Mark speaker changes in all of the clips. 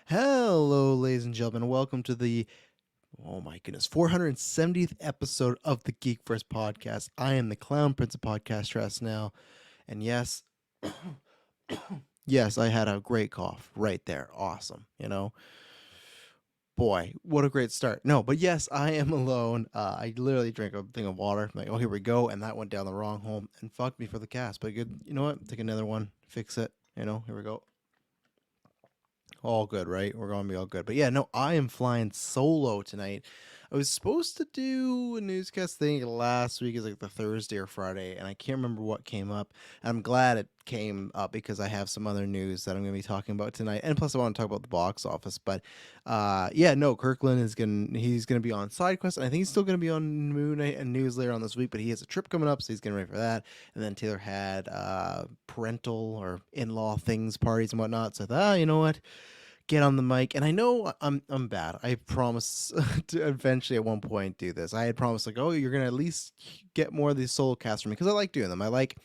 Speaker 1: Hello, ladies and gentlemen. Welcome to the, oh my goodness, 470th episode of the GeekVerse podcast. I am the Clown Prince of Podcast Stress now. And yes, yes, I had a great cough right there. Awesome. Boy, what a great start. No, but yes, I am alone. I literally drank a thing of water. I'm like, oh, here we go. And that went down the wrong hole and fucked me for the cast. But good. You know what? Take another one, fix it. Here we go. All good, right? We're going to be all good. But yeah, no, I am flying solo tonight. I was supposed to do a newscast thing last week, is like the Thursday or Friday, and I can't remember what came up. And I'm glad it came up because I have some other news that I'm going to be talking about tonight. And plus, I want to talk about the box office. But yeah, no, Kirklin he's gonna be on SideQuest, and I think he's still gonna be on Moon Knight and News later on this week. But he has a trip coming up, so he's getting ready for that. And then Taylor had parental or in-law things, parties and whatnot. So I thought, you know what? Get on the mic. And I know I'm bad. I promise to eventually at one point do this. I had promised like, oh, you're gonna at least get more of these solo casts from me because I like doing them. I like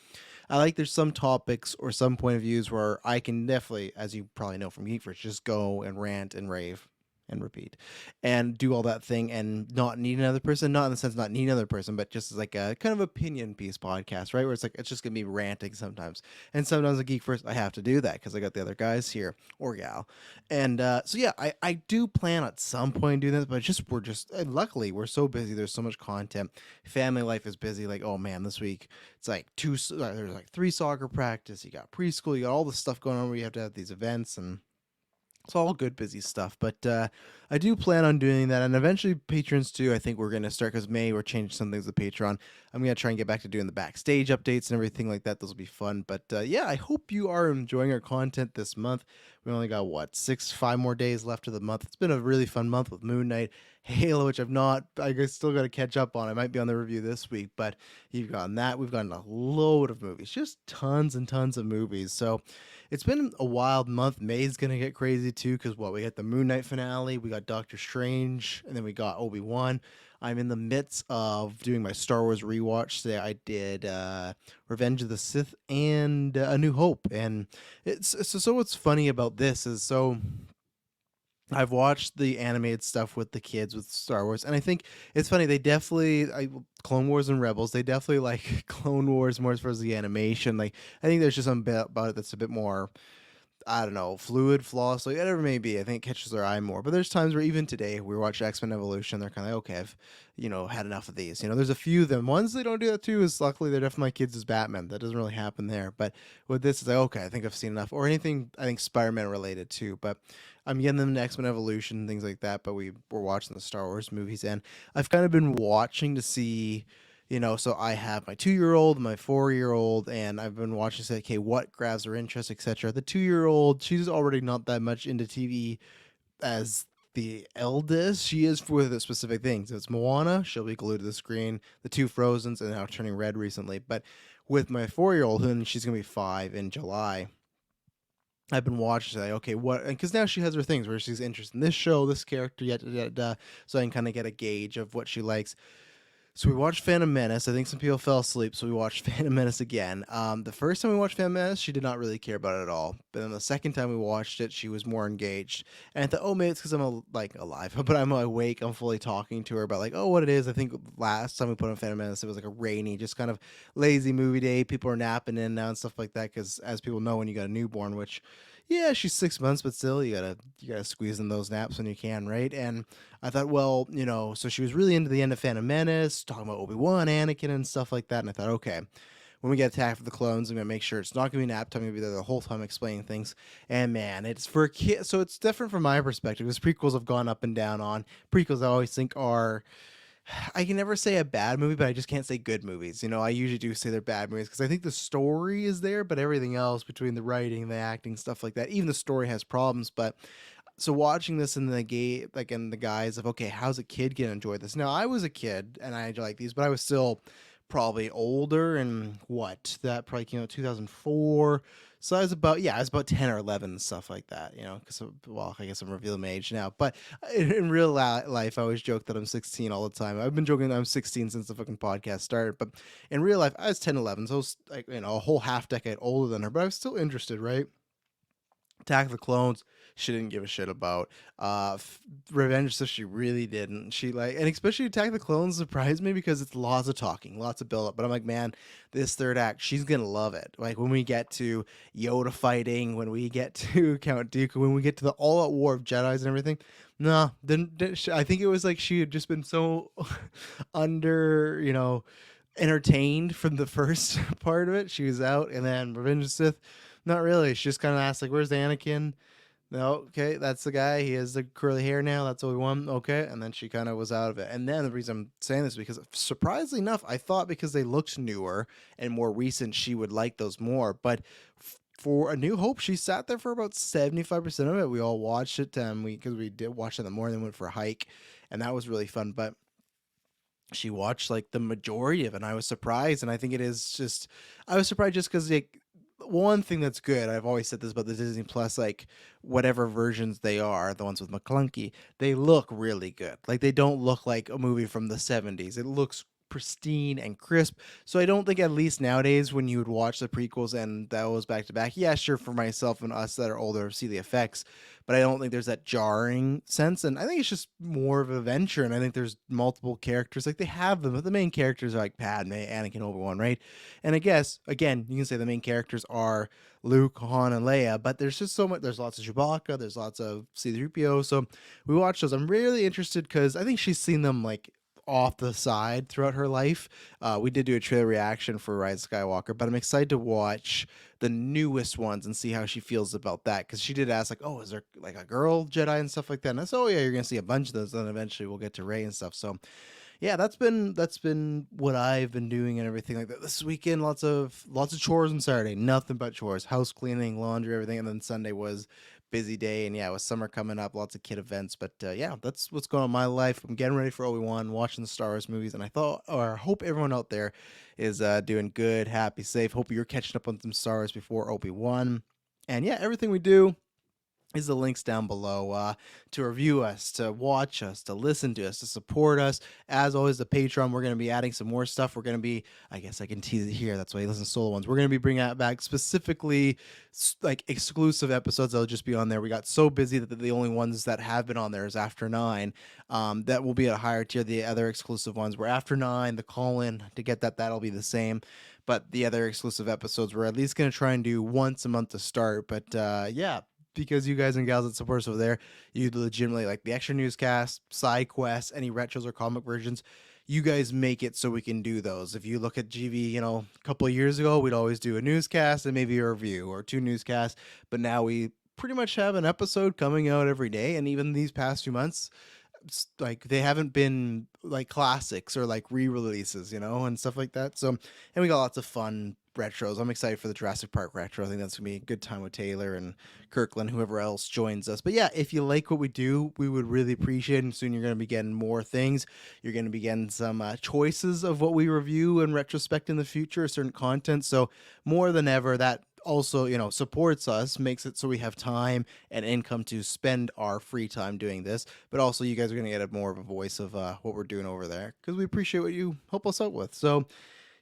Speaker 1: there's some topics or some point of views where I can definitely, as you probably know from GeekVerse, just go and rant and rave and repeat and do all that thing and not need another person. Not in the sense not need another person, but just as like a kind of opinion piece podcast, right? Where it's like it's just gonna be ranting sometimes. And sometimes a GeekVerse I have to do that because I got the other guys here or gal. And so yeah, I do plan at some point doing this, but we're just luckily we're so busy. There's so much content. Family life is busy. Like, oh man, this week it's like there's like 3 soccer practice. You got preschool. You got all this stuff going on where you have to have these events, and it's all good, busy stuff. But I do plan on doing that, and eventually patrons too. I think we're gonna start because May we're changing some things to Patreon. I'm gonna try and get back to doing the backstage updates and everything like that. Those will be fun. But yeah, I hope you are enjoying our content this month. We only got what 5 more days left of the month. It's been a really fun month with Moon Knight, Halo, which I've not. I guess still got to catch up on. I might be on the review this week, but you've gotten that. We've gotten a load of movies, just tons and tons of movies. So it's been a wild month. May's gonna get crazy too, because we got the Moon Knight finale, we got Doctor Strange, and then we got Obi-Wan. I'm in the midst of doing my Star Wars rewatch. Today I did Revenge of the Sith and A New Hope, and so what's funny about this is I've watched the animated stuff with the kids with Star Wars, and I think it's funny. They definitely, Clone Wars and Rebels, they definitely like Clone Wars more as far as the animation. Like, I think there's just something about it that's a bit more, I don't know, fluid, flawless, like whatever it may be. I think it catches their eye more. But there's times where even today we watch X-Men Evolution, they're kind of like, okay, I've had enough of these. There's a few of them. Ones they don't do that too is luckily they're definitely my kids as Batman. That doesn't really happen there. But with this, it's like, okay, I think I've seen enough. Or anything I think Spider-Man related too. But I'm getting them to X-Men Evolution, things like that. But we're watching the Star Wars movies, and I've kind of been watching to see. So I have my 2-year-old, my 4-year-old, and I've been watching, say, okay, what grabs her interest, etc. The 2-year-old, she's already not that much into TV as the eldest. She is for the specific things. If it's Moana, she'll be glued to the screen. The two Frozens, and now turning red recently. But with my 4-year-old, and she's gonna be 5 in July. I've been watching, say, okay, what? Because now she has her things where she's interested in this show, this character, yet, so I can kind of get a gauge of what she likes. So we watched Phantom Menace. I think some people fell asleep, so we watched Phantom Menace again. The first time we watched Phantom Menace, she did not really care about it at all. But then the second time we watched it, she was more engaged. And I thought, oh, maybe it's because I'm alive, but I'm awake. I'm fully talking to her about like, oh, what it is. I think last time we put on Phantom Menace, it was like a rainy, just kind of lazy movie day. People are napping in now and stuff like that. Because as people know, when you got a newborn, which yeah, she's 6 months, but still, you gotta squeeze in those naps when you can, right? And I thought, well, so she was really into the end of Phantom Menace, talking about Obi-Wan, Anakin, and stuff like that. And I thought, okay, when we get Attack of the Clones, I'm gonna make sure it's not gonna be nap time. I'm gonna be there the whole time explaining things. And man, it's for a kid, so it's different from my perspective. Because prequels have gone up and down on prequels. I always think are. I can never say a bad movie, but I just can't say good movies. I usually do say they're bad movies because I think the story is there, but everything else between the writing, the acting, stuff like that, even the story has problems. But so watching this in in the guise of, okay, how's a kid gonna enjoy this? Now I was a kid and I like these, but I was still probably older, and what that probably came out 2004. So I was about 10 or 11 and stuff like that, because, well, I guess I'm revealing my age now. But in real life, I always joke that I'm 16 all the time. I've been joking that I'm 16 since the fucking podcast started. But in real life, I was 10, 11. So I was like, a whole half decade older than her, but I was still interested, right? Attack of the Clones, she didn't give a shit about. Revenge, so she really didn't. She like, and especially Attack of the Clones surprised me because it's lots of talking, lots of build up. But I'm like, man, this third act, she's gonna love it. Like when we get to Yoda fighting, when we get to Count Dooku, when we get to the all out war of Jedi's and everything. No, then I think it was like she had just been so under, entertained from the first part of it. She was out, and then Revenge of the Sith, not really. She just kind of asked like, "Where's Anakin?" No, okay, that's the guy. He has the curly hair now. That's what we want. Okay, and then she kind of was out of it. And then the reason I'm saying this is because, surprisingly enough, I thought because they looked newer and more recent, she would like those more. But for A New Hope, she sat there for about 75% of it. We all watched it, because we did watch it in the morning, went for a hike, and that was really fun. But she watched like the majority of it, and I was surprised. And I think it is just, I was surprised just because like, one thing that's good, I've always said this about the Disney Plus, like whatever versions they are, the ones with McClunky, they look really good. Like they don't look like a movie from the 70s. It looks pristine and crisp. So I don't think, at least nowadays, when you would watch the prequels and those back to back, yeah, sure, for myself and us that are older see the effects, but I don't think there's that jarring sense. And I think it's just more of an adventure. And I think there's multiple characters, like they have them, but the main characters are like Padme, Anakin, Obi-Wan, right? And I guess again, you can say the main characters are Luke, Han, and Leia, but there's just so much. There's lots of Chewbacca, there's lots of C-3PO. So we watched those. I'm really interested because I think she's seen them like off the side throughout her life. We did do a trailer reaction for Rise of Skywalker, but I'm excited to watch the newest ones and see how she feels about that, because she did ask like, "Oh, is there like a girl Jedi and stuff like that?" And I said, "Oh yeah, you're gonna see a bunch of those. Then eventually we'll get to Rey and stuff." So yeah, that's been what I've been doing and everything like that. This weekend, lots of chores on Saturday, nothing but chores, house cleaning, laundry, everything, and then Sunday was busy day. And yeah, with summer coming up, lots of kid events. But yeah, that's what's going on in my life. I'm getting ready for Obi-Wan, watching the Star Wars movies, and I thought, or hope everyone out there is doing good, happy, safe. Hope you're catching up on some Star Wars before Obi-Wan. And yeah, everything we do is the links down below, to review us, to watch us, to listen to us, to support us. As always, the Patreon, we're going to be adding some more stuff. We're going to be, I guess I can tease it here, that's why you listen to solo ones. We're going to be bringing out back specifically like exclusive episodes that'll just be on there. We got so busy that the only ones that have been on there is After 9. That will be at a higher tier. The other exclusive ones were After 9, the call-in. To get that'll be the same. But the other exclusive episodes, we're at least going to try and do once a month to start. But yeah, because you guys and gals that support us over there, you legitimately like the extra newscast, side quests, any retros or comic versions. You guys make it so we can do those. If you look at GV, a couple of years ago, we'd always do a newscast and maybe a review or two newscasts. But now we pretty much have an episode coming out every day. And even these past few months, like they haven't been like classics or like re-releases, and stuff like that. So, and we got lots of fun retros. I'm excited for the Jurassic Park retro. I think that's gonna be a good time with Taylor and Kirklin, whoever else joins us. But yeah, if you like what we do, we would really appreciate it. And soon you're gonna be getting more things. You're gonna be getting some choices of what we review and retrospect in the future, certain content. So more than ever, that also supports us, makes it so we have time and income to spend our free time doing this. But also you guys are going to get more of a voice of what we're doing over there, because we appreciate what you help us out with. So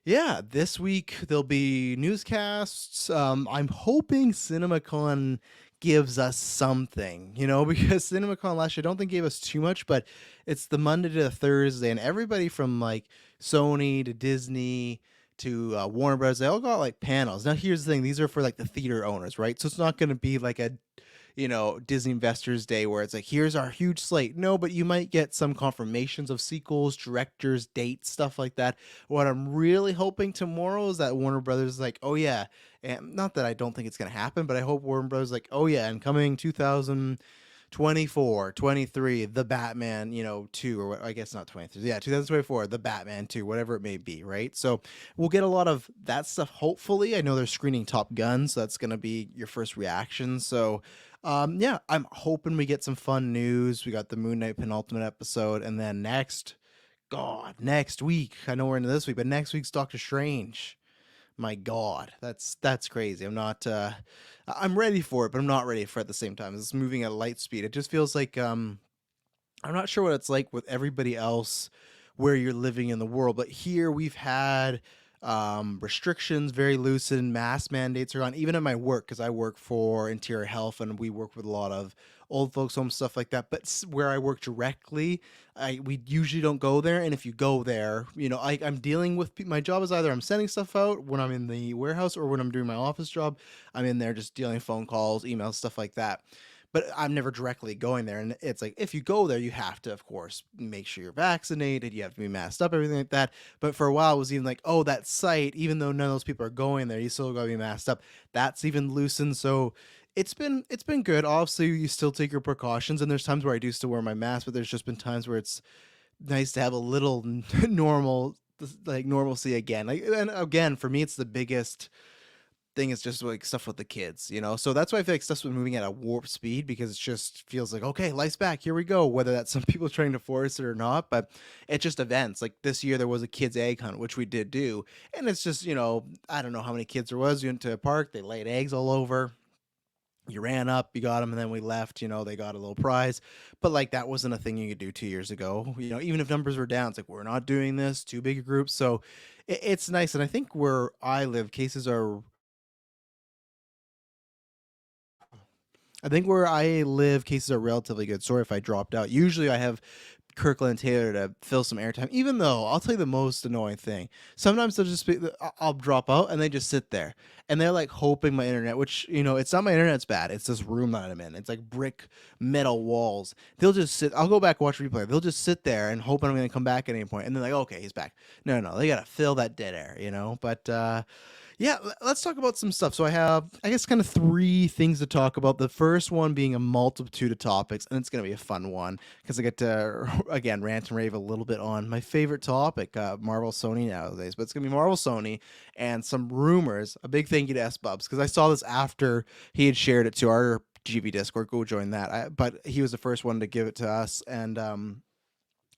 Speaker 1: yeah, this week there'll be newscasts. I'm hoping CinemaCon gives us something, because CinemaCon last year I don't think gave us too much, but it's the Monday to the Thursday, and everybody from like Sony to Disney to Warner Bros. They all got like panels. Now here's the thing: these are for like the theater owners, right? So it's not going to be like a Disney Investors Day where it's like, here's our huge slate. No, but you might get some confirmations of sequels, directors, dates, stuff like that. What I'm really hoping tomorrow is that Warner Brothers is like, oh yeah, and not that I don't think it's going to happen, but I hope Warner Brothers is like, oh yeah, and coming 2024, 23, the Batman, 2, or what, I guess not 23. Yeah, 2024, the Batman 2, whatever it may be, right? So we'll get a lot of that stuff, hopefully. I know they're screening Top Gun, so that's going to be your first reaction. So yeah, I'm hoping we get some fun news. We got the Moon Knight penultimate episode, and then next week, I know we're into this week, but next week's Doctor Strange. My God, that's crazy. I'm ready for it, but I'm not ready for it at the same time. It's moving at light speed. It just feels like I'm not sure what it's like with everybody else where you're living in the world, but here we've had restrictions very loosened, mask mandates are gone, even at my work, because I work for Interior Health and we work with a lot of old folks home, stuff like that. But where I work directly, we usually don't go there. And if you go there, I'm dealing with my job is either I'm sending stuff out when I'm in the warehouse, or when I'm doing my office job, I'm in there just dealing phone calls, emails, stuff like that. But I'm never directly going there. And it's like, if you go there, you have to, of course, make sure you're vaccinated. You have to be masked up, everything like that. But for a while, it was even like, oh, that site, even though none of those people are going there, you still got to be masked up. That's even loosened. So it's been good. Obviously, you still take your precautions. And there's times where I do still wear my mask, but there's just been times where it's nice to have a little normalcy again. Like, and again, for me, it's the biggest thing is just like stuff with the kids. So that's why I feel like stuff's been moving at a warp speed, because it just feels like, okay, life's back, here we go, whether that's some people trying to force it or not. But it's just events. Like this year there was a kids egg hunt, which we did do, and it's just, I don't know how many kids there was. You went to a park, they laid eggs all over, you ran up, you got them, and then we left. They got a little prize. But like, that wasn't a thing you could do 2 years ago. Even if numbers were down, it's like, we're not doing this, too big a group. So it's nice. And I think where I live, cases are I think where I live, cases are relatively good. Sorry if I dropped out. Usually I have Kirklin and Taylor to fill some airtime, even though I'll tell you the most annoying thing. Sometimes they'll just be, I'll drop out and they just sit there and they're like hoping my internet, which, it's not my internet's bad. It's this room that I'm in. It's like brick metal walls. They'll just sit, I'll go back and watch replay. They'll just sit there and hoping I'm going to come back at any point. And then like, okay, he's back. No, they got to fill that dead air. But, yeah, let's talk about some stuff. So I have, I guess, kind of three things to talk about. The first one being a multitude of topics, and it's going to be a fun one because I get to, again, rant and rave a little bit on my favorite topic, Marvel Sony nowadays. But it's going to be Marvel Sony and some rumors. A big thank you to S Bubs, because I saw this after he had shared it to our GV Discord. Go join that. But he was the first one to give it to us. And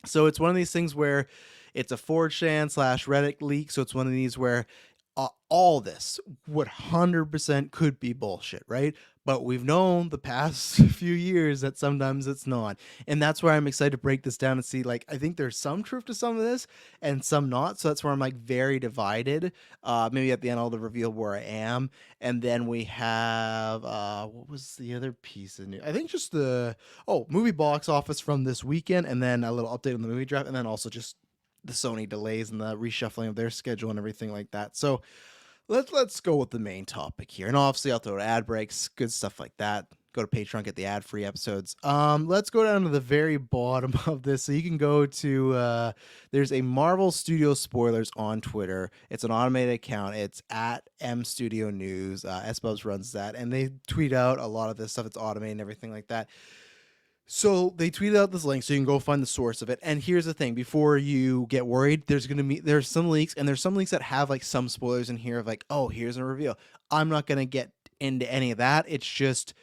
Speaker 1: so it's one of these things where it's a 4chan / Reddit leak. So it's one of these where all this 100% could be bullshit, right? But we've known the past few years that sometimes it's not. And that's where I'm excited to break this down and see, like, I think there's some truth to some of this and some not. So that's where I'm like very divided. Maybe at the end I'll reveal where I am. And then we have, what was the other piece of news? I think just movie box office from this weekend, and then a little update on the movie draft, and then also just the Sony delays and the reshuffling of their schedule and everything like that. So let's go with the main topic here. And obviously I'll throw ad breaks, good stuff like that. Go to Patreon, get the ad-free episodes. Let's go down to the very bottom of this. So you can go to there's a Marvel Studio Spoilers on Twitter. It's an automated account. It's at M Studio News. S-Bubs runs that, and they tweet out a lot of this stuff. It's automated and everything like that. So they tweeted out this link so you can go find the source of it. And here's the thing, before you get worried, there's some leaks, and there's some leaks that have like some spoilers in here of like, oh, here's a reveal. I'm not going to get into any of that. It's just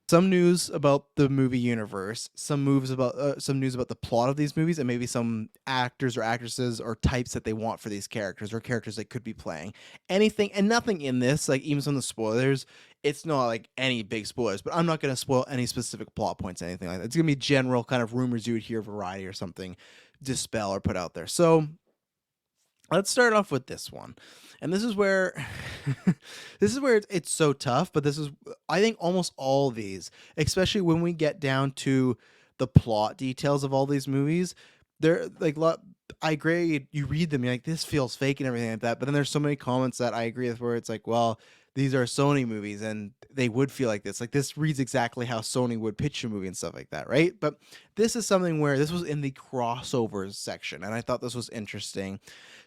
Speaker 1: some news about the movie universe, some news about the plot of these movies, and maybe some actors or actresses or types that they want for these characters, or characters they could be playing. Anything and nothing in this, like even some of the spoilers, it's not like any big spoilers, but I'm not going to spoil any specific plot points, anything like that. It's going to be general kind of rumors you would hear, variety or something, dispel or put out there. So let's start off with this one. And this is where it's so tough, but this is, I think, almost all of these, especially when we get down to the plot details of all these movies, they're like, I agree, you read them, you're like, this feels fake and everything like that, but then there's so many comments that I agree with where it's like, well, these are Sony movies and they would feel like this. Like, this reads exactly how Sony would pitch a movie and stuff like that, right? But this is something where this was in the crossovers section, and I thought this was interesting.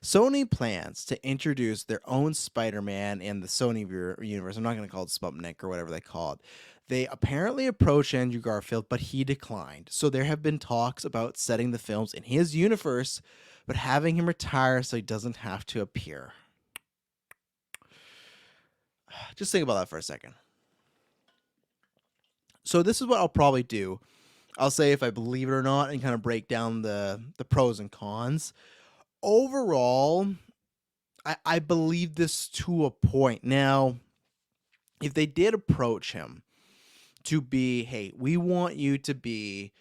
Speaker 1: Sony plans to introduce their own Spider-Man in the Sony universe. I'm not going to call it Sputnik or whatever they call it. They apparently approached Andrew Garfield, but he declined. So there have been talks about setting the films in his universe, but having him retire so he doesn't have to appear. Just think about that for a second. So this is what I'll probably do. I'll say if I believe it or not and kind of break down the pros and cons. Overall, I believe this to a point. Now, if they did approach him to be, hey, we want you to be,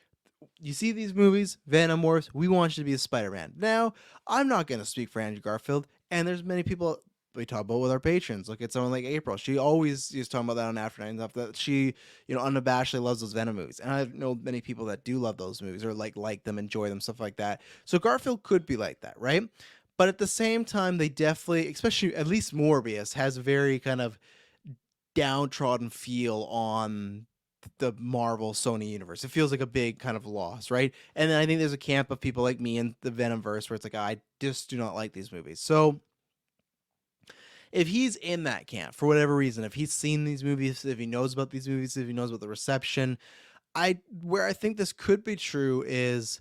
Speaker 1: you see these movies, Venom morphs, we want you to be a Spider-Man. Now, I'm not going to speak for Andrew Garfield. And there's many people we talk about with our patrons. Look at someone like April. She always is talking about that on After Nine stuff, that she, unabashedly loves those Venom movies. And I know many people that do love those movies or like them, enjoy them, stuff like that. So Garfield could be like that, right? But at the same time, they definitely, especially at least Morbius, has a very kind of downtrodden feel on the Marvel Sony universe. It feels like a big kind of loss, right? And then I think there's a camp of people like me in the Venomverse where it's like, I just do not like these movies. So if he's in that camp for whatever reason, if he's seen these movies, if he knows about these movies, if he knows about the reception, where I think this could be true is,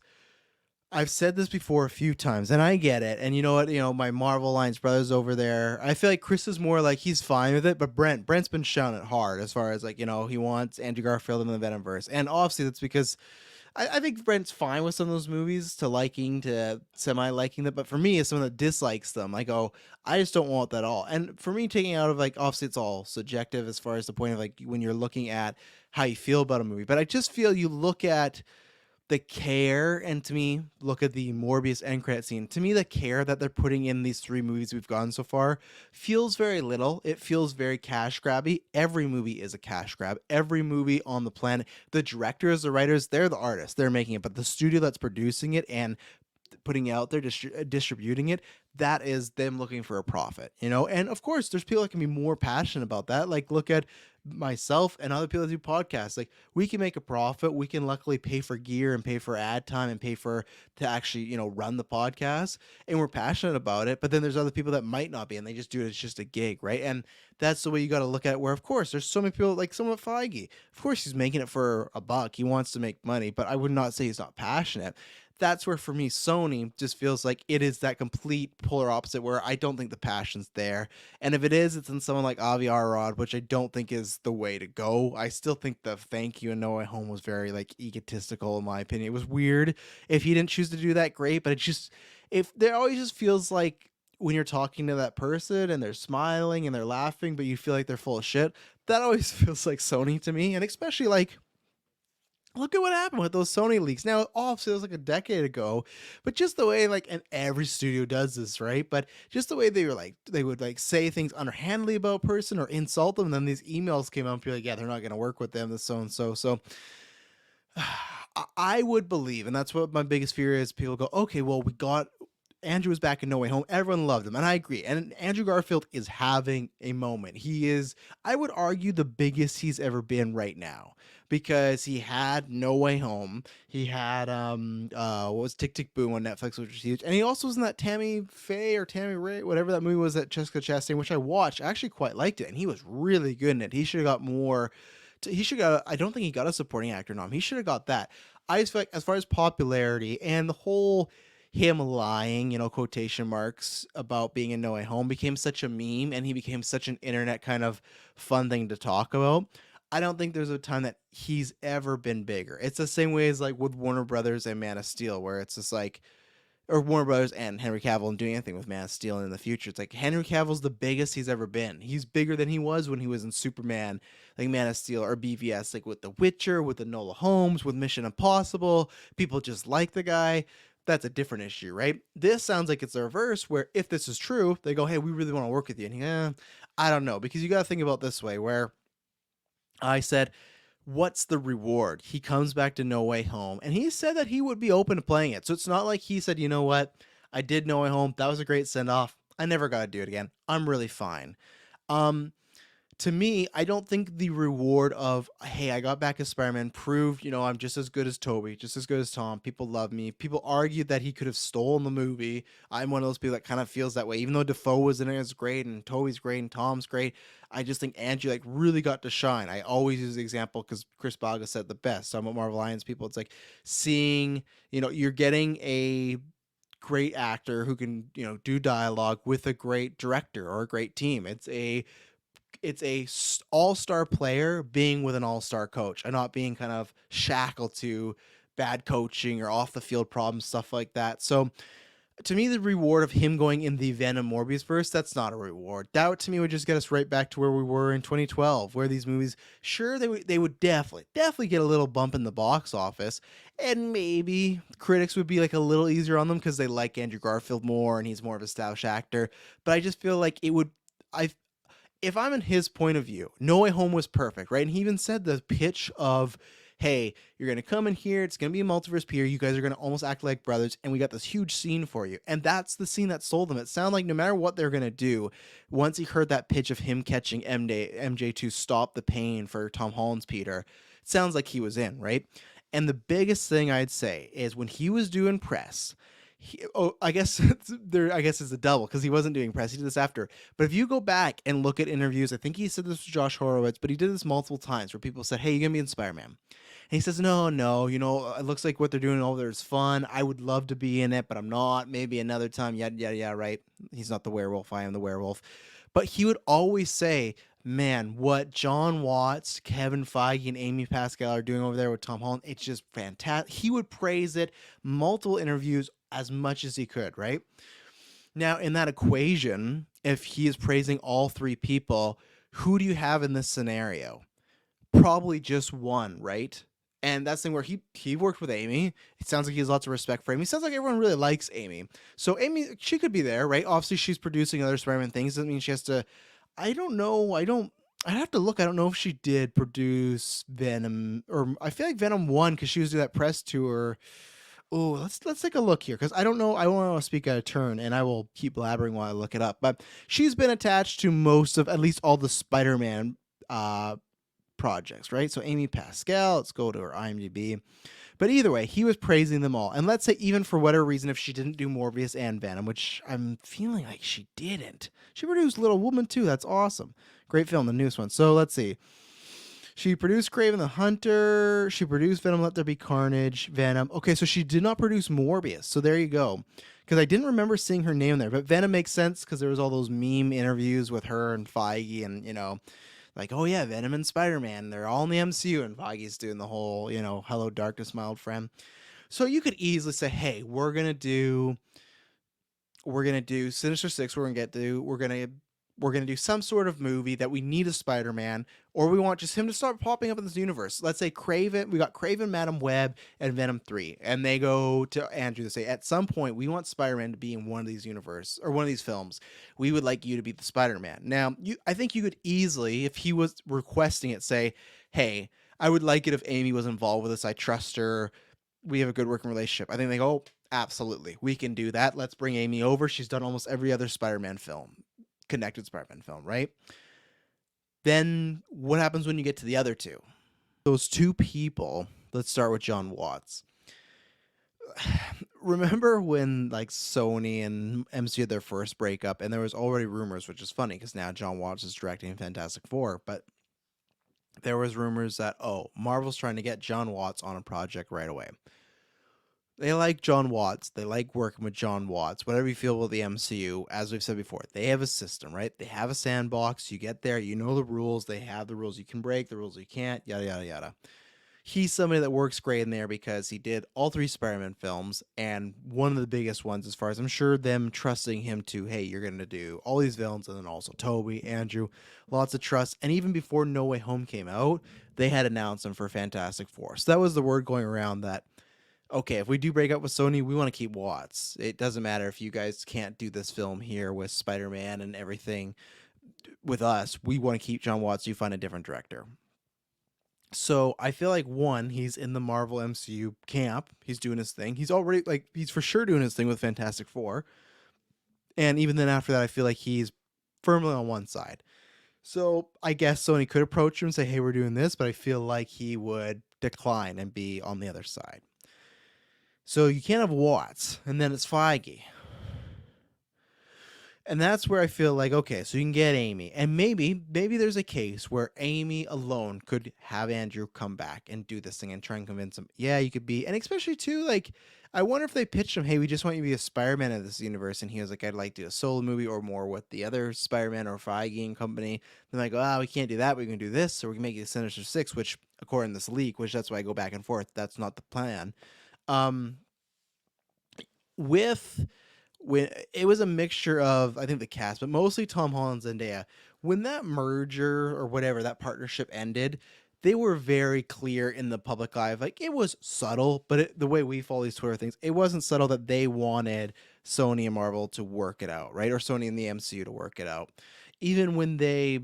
Speaker 1: I've said this before a few times, and I get it. And you know what? My Marvel Alliance brothers over there, I feel like Chris is more like he's fine with it, but Brent's been shouting it hard as far as like, he wants Andrew Garfield in the Venomverse. And obviously that's because I think Brent's fine with some of those movies to liking to semi liking them, but for me, as someone that dislikes them, I go, I just don't want that at all. And for me, taking out of like, obviously, it's all subjective as far as the point of like when you're looking at how you feel about a movie, but I just feel you look at the care, and to me, look at the Morbius end credit scene. To me, the care that they're putting in these three movies we've gotten so far feels very little. It feels very cash grabby. Every movie is a cash grab. Every movie on the planet, the directors, the writers, they're the artists. They're making it, but the studio that's producing it and putting it out there, distributing it, that is them looking for a profit, And of course, there's people that can be more passionate about that. Like, look at myself and other people that do podcasts. Like, we can make a profit. We can luckily pay for gear and pay for ad time and pay for to actually, run the podcast. And we're passionate about it. But then there's other people that might not be, and they just do it as just a gig, right? And that's the way you got to look at it. Where, of course, there's so many people like someone Feige. Of course, he's making it for a buck. He wants to make money, but I would not say he's not passionate. That's where for me Sony just feels like it is that complete polar opposite, where I don't think the passion's there. And if it is, it's in someone like Avi Arad, which I don't think is the way to go. I still think the Thank You and No Way Home was very like egotistical in my opinion. It was weird. If he didn't choose to do that, great, but it just, if there always just feels like when you're talking to that person and they're smiling and they're laughing but you feel like they're full of shit, that always feels like Sony to me. And especially like, look at what happened with those Sony leaks. Now, obviously, it was like a decade ago, but just the way, like, and every studio does this, right? But just the way they would like say things underhandedly about a person or insult them, and then these emails came out and be like, yeah, they're not going to work with them, this so and so. So I would believe, and that's what my biggest fear is. People go, okay, well, we got Andrew was back in No Way Home. Everyone loved him, and I agree. And Andrew Garfield is having a moment. He is, I would argue, the biggest he's ever been right now, because he had No Way Home. He had what was Tick Tick Boom on Netflix, which was huge, and he also was in that Tammy Faye or Tammy Ray, whatever that movie was, that Jessica Chastain, which I watched. I actually quite liked it, and he was really good in it. He should have got more. He should got. I don't think he got a supporting actor nom. He should have got that. I just feel like, as far as popularity and the whole him lying, quotation marks, about being in No Way Home became such a meme, and he became such an internet kind of fun thing to talk about. I don't think there's a time that he's ever been bigger. It's the same way as like with Warner Brothers and Man of Steel, where it's just like, or Warner Brothers and Henry Cavill and doing anything with Man of Steel in the future. It's like Henry Cavill's the biggest he's ever been. He's bigger than he was when he was in Superman, like Man of Steel, or BVS, like with The Witcher, with the Enola Holmes, with Mission Impossible. People just like the guy. That's a different issue, right? This sounds like it's the reverse, where if this is true, they go, hey, we really want to work with you. And I don't know, because you got to think about this way, where I said, what's the reward? He comes back to No Way Home, and he said that he would be open to playing it. So it's not like he said, you know what, I did No Way Home. That was a great send off. I never got to do it again. I'm really fine. Um, to me, I don't think the reward of, hey, I got back as Spider-Man proved, I'm just as good as Toby, just as good as Tom. People love me. People argued that he could have stolen the movie. I'm one of those people that kind of feels that way. Even though Defoe was in it, it's great, and Toby's great, and Tom's great, I just think Andrew like really got to shine. I always use the example because Chris Baga said the best. So I'm with Marvel Alliance people. It's like seeing, you're getting a great actor who can, do dialogue with a great director or a great team. It's a all-star player being with an all-star coach and not being kind of shackled to bad coaching or off the field problems, stuff like that. So To me, the reward of him going in the Venom Morbius verse, that's not a reward. That to me would just get us right back to where we were in 2012, where these movies, sure, they would definitely get a little bump in the box office, and maybe critics would be like a little easier on them because they like Andrew Garfield more and he's more of a stylish actor. But I just feel like it would, I if I'm in his point of view, No Way Home was perfect, right? And he even said the pitch of, hey, you're going to come in here. It's going to be a multiverse peer. You guys are going to almost act like brothers. And we got this huge scene for you. And that's the scene that sold them. It sounded like no matter what they're going to do, once he heard that pitch of him catching MJ to stop the pain for Tom Holland's Peter, it sounds like he was in, right? And the biggest thing I'd say is when he was doing press, I guess I guess it's a double because he wasn't doing press. He did this after. But if you go back and look at interviews, I think he said this to Josh Horowitz, but he did this multiple times where people said, "Hey, you're gonna be in Spider-Man," and he says, "No, it looks like what they're doing over there is fun. I would love to be in it, but I'm not. Maybe another time. Yada yada yada. Right? He's not the werewolf. I am the werewolf." But he would always say, man, what John Watts, Kevin Feige, and Amy Pascal are doing over there with Tom Holland, it's just fantastic. He would praise it, multiple interviews, as much as he could, right? Now, in that equation, if he is praising all three people, who do you have in this scenario? Probably just one, right? And that's the thing where he worked with Amy. It sounds like he has lots of respect for Amy. It sounds like everyone really likes Amy. So Amy, she could be there, right? Obviously, she's producing other Spider-Man things. Doesn't mean she has to. I don't know. I'd have to look. I don't know if she did produce Venom, or I feel like Venom 1 because she was doing that press tour. Oh, let's take a look here because I don't know. I don't want to speak out of turn, and I will keep blabbering while I look it up. But she's been attached to most of, at least all the Spider-Man projects, right? So Amy Pascal. Let's go to her IMDb. But either way, he was praising them all. And let's say even for whatever reason, if she didn't do Morbius and Venom, which I'm feeling like she didn't, she produced Little Woman too. That's awesome. Great film, the newest one. So let's see. She produced Kraven the Hunter. She produced Venom, Let There Be Carnage, Venom. Okay, so she did not produce Morbius. So there you go. Because I didn't remember seeing her name there. But Venom makes sense because there was all those meme interviews with her and Feige and, like, oh yeah, Venom and Spider-Man. They're all in the MCU. And Feige's doing the whole, hello, darkness, my old friend. So you could easily say, hey, we're gonna do Sinister Six. We're gonna do some sort of movie that we need a Spider-Man, or we want just him to start popping up in this universe. Let's say Kraven. We got Kraven, Madam Web, and Venom 3, and they go to Andrew to say, at some point, we want Spider-Man to be in one of these universe or one of these films. We would like you to be the Spider-Man. Now, I think you could easily, if he was requesting it, say, hey, I would like it if Amy was involved with this. I trust her. We have a good working relationship. I think they go, oh, absolutely, we can do that. Let's bring Amy over. She's done almost every other Spider-Man film, connected Spider-Man film, right? Then what happens when you get to the other two? Those two people, let's start with John Watts. Remember when like Sony and MCU had their first breakup and there was already rumors, which is funny because now John Watts is directing Fantastic Four, but there was rumors that, oh, Marvel's trying to get John Watts on a project right away. They like John Watts. They like working with John Watts. Whatever you feel about the MCU, as we've said before, they have a system, right? They have a sandbox. You get there, you know the rules. They have the rules you can break, the rules you can't, yada, yada, yada. He's somebody that works great in there because he did all three Spider-Man films, and one of the biggest ones, as far as I'm sure, them trusting him to, hey, you're going to do all these villains, and then also Toby, Andrew, lots of trust. And even before No Way Home came out, they had announced him for Fantastic Four. So that was the word going around that, okay, if we do break up with Sony, we want to keep Watts. It doesn't matter if you guys can't do this film here with Spider-Man and everything with us. We want to keep John Watts. You find a different director. So I feel like one, he's in the Marvel MCU camp. He's doing his thing. He's already he's for sure doing his thing with Fantastic Four. And even then after that, I feel like he's firmly on one side. So I guess Sony could approach him and say, hey, we're doing this, but I feel like he would decline and be on the other side. So you can't have Watts, and then it's Feige. And that's where I feel like, okay, so you can get Amy. And maybe there's a case where Amy alone could have Andrew come back and do this thing and try and convince him, yeah, you could be. And especially, too, like, I wonder if they pitched him, hey, we just want you to be a Spider-Man in this universe. And he was like, I'd like to do a solo movie or more with the other Spider-Man or Feige and company. Then I go, we can't do that. We can do this. Or we can make it a Sinister Six, which, according to this leak, which that's why I go back and forth, that's not the plan. With when it was a mixture of, I think, the cast, but mostly Tom Holland and Zendaya. When that merger or whatever, that partnership ended, they were very clear in the public eye of like, it was subtle, but the way we follow these Twitter things, it wasn't subtle that they wanted Sony and Marvel to work it out, right? Or Sony and the MCU to work it out. Even when they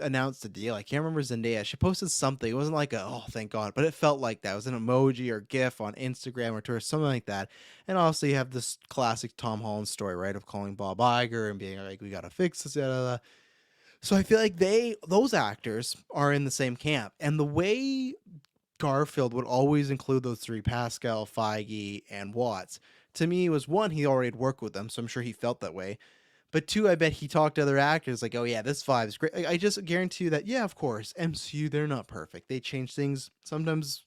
Speaker 1: announced the deal, I can't remember Zendaya. She posted something. It wasn't like a, oh, thank God, but it felt like that. It was an emoji or GIF on Instagram or Twitter, something like that. And also, you have this classic Tom Holland story, right, of calling Bob Iger and being like, "We gotta fix this." Blah, blah, blah. So I feel like those actors are in the same camp, and the way Garfield would always include those three, Pascal, Feige, and Watts, to me was one, he already had worked with them, so I'm sure he felt that way. But two, I bet he talked to other actors like, oh yeah, this vibe is great. I just guarantee you that, yeah, of course, MCU, they're not perfect. They change things sometimes,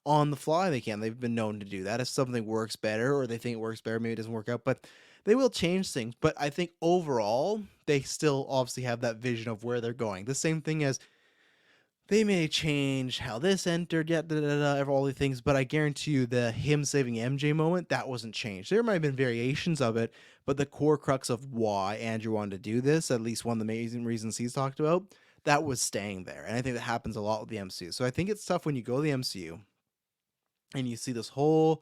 Speaker 1: on the fly they can. They've been known to do that. If something works better or they think it works better, maybe it doesn't work out, but they will change things. But I think overall, they still obviously have that vision of where they're going. The same thing as they may change how this entered, yet all the things, but I guarantee you the him saving MJ moment, that wasn't changed. There might have been variations of it, but the core crux of why Andrew wanted to do this, at least one of the amazing reasons he's talked about, that was staying there. And I think that happens a lot with the MCU. So I think it's tough when you go to the MCU and you see this whole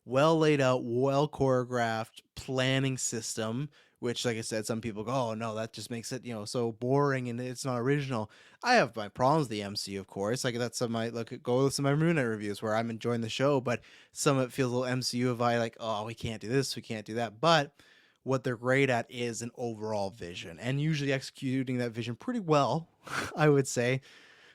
Speaker 1: well laid out, well choreographed planning system, which, like I said, some people go, "Oh no, that just makes it so boring and it's not original." I have my problems with the MCU, of course. Like that's some of my go listen to my Moon Knight reviews where I'm enjoying the show, but some of it feels a little MCU vibe, like, "Oh, we can't do this, we can't do that." But what they're great at is an overall vision and usually executing that vision pretty well, I would say.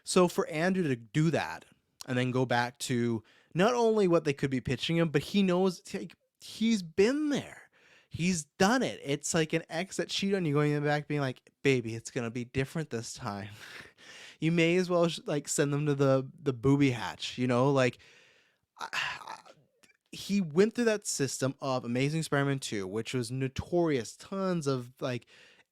Speaker 1: So for Andrew to do that and then go back to not only what they could be pitching him, but he knows, like, he's been there. He's done it. It's like an exit sheet on you going in the back being like, baby, it's going to be different this time. You may as well like send them to the booby hatch, like I, he went through that system of Amazing Spider-Man 2, which was notorious, tons of like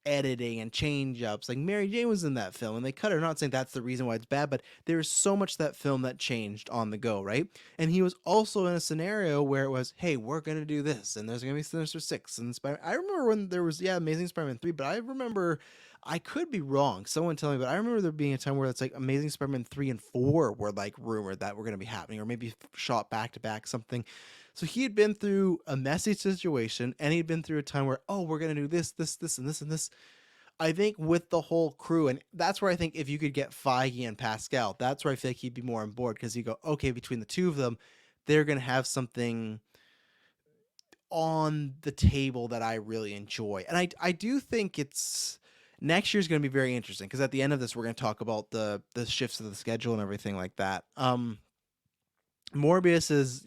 Speaker 1: editing and change ups. Like Mary Jane was in that film and they cut her. I'm not saying that's the reason why it's bad, but there's so much that film that changed on the go, right? And he was also in a scenario where it was, hey, we're gonna do this, and there's gonna be Sinister Six and I remember when there was Amazing Spider-Man 3, but I remember, I could be wrong. Someone tell me, but I remember there being a time where it's like Amazing Spider-Man 3 and 4 were like rumored that were going to be happening, or maybe shot back to back something. So he had been through a messy situation and he'd been through a time where, oh, we're going to do this, this, and this, and this. I think with the whole crew, and that's where I think if you could get Feige and Pascal, that's where I feel like he'd be more on board because you go, okay, between the two of them, they're going to have something on the table that I really enjoy. And I do think it's next year's going to be very interesting because at the end of this we're going to talk about the shifts of the schedule and everything like that. Morbius is,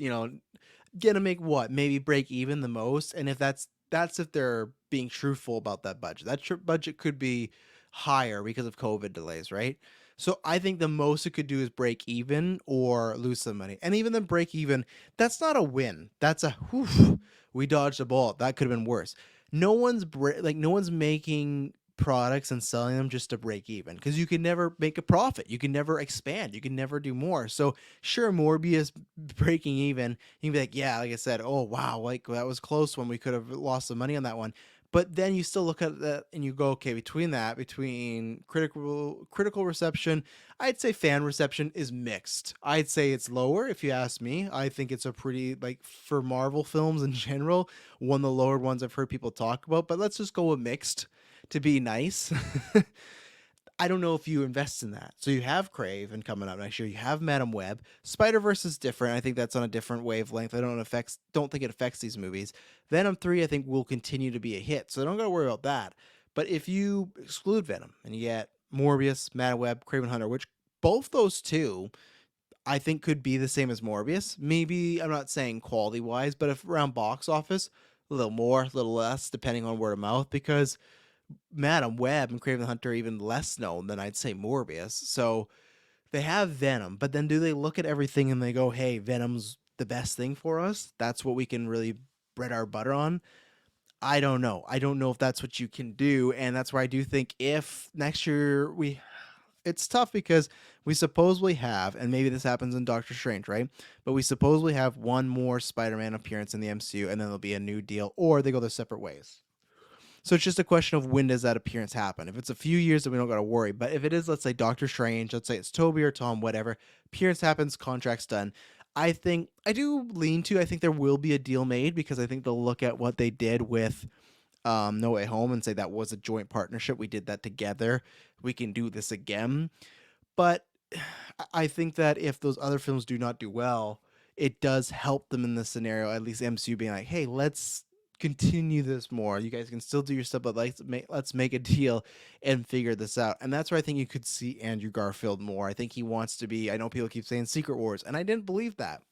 Speaker 1: going to make what? Maybe break even the most, and if that's if they're being truthful about that budget. That budget could be higher because of COVID delays, right? So I think the most it could do is break even or lose some money. And even the break even, that's not a win. That's a whew, we dodged a bullet. That could have been worse. No one's making products and selling them just to break even because you can never make a profit. You can never expand. You can never do more. So sure, Morbius breaking even, you can be like, yeah, like I said, oh wow, like that was close when we could have lost some money on that one. But then you still look at that and you go, okay, between critical reception, I'd say fan reception is mixed. I'd say it's lower if you ask me. I think it's a pretty, like, for Marvel films in general, one of the lower ones I've heard people talk about. But let's just go with mixed to be nice. I don't know if you invest in that. So you have Craven coming up next year. You have Madam Web. Spider-Verse is different. I think that's on a different wavelength. Don't think it affects these movies. Venom 3, I think, will continue to be a hit. So don't gotta worry about that. But if you exclude Venom and you get Morbius, Madam Web, Craven Hunter, which both those two I think could be the same as Morbius. Maybe, I'm not saying quality wise, but if around box office, a little more, a little less, depending on word of mouth, because Madam Web and Craven the Hunter are even less known than I'd say Morbius. So they have Venom, but then do they look at everything and they go, hey, Venom's the best thing for us? That's what we can really bread our butter on? I don't know. I don't know if that's what you can do. And that's why I do think if next year it's tough because we supposedly have, and maybe this happens in Doctor Strange, right? But we supposedly have one more Spider-Man appearance in the MCU, and then there'll be a new deal, or they go their separate ways. So it's just a question of when does that appearance happen. If it's a few years, then we don't got to worry. But if it is, let's say Doctor Strange, let's say it's Toby or Tom, whatever, appearance happens, contract's done. I do lean to. I think there will be a deal made because I think they'll look at what they did with No Way Home and say that was a joint partnership. We did that together. We can do this again. But I think that if those other films do not do well, it does help them in this scenario. At least MCU being like, "Hey, let's continue this more. You guys can still do your stuff, but let's make a deal and figure this out." And that's where I think you could see Andrew Garfield more. I think he wants to be. I know people keep saying Secret Wars, and I didn't believe that.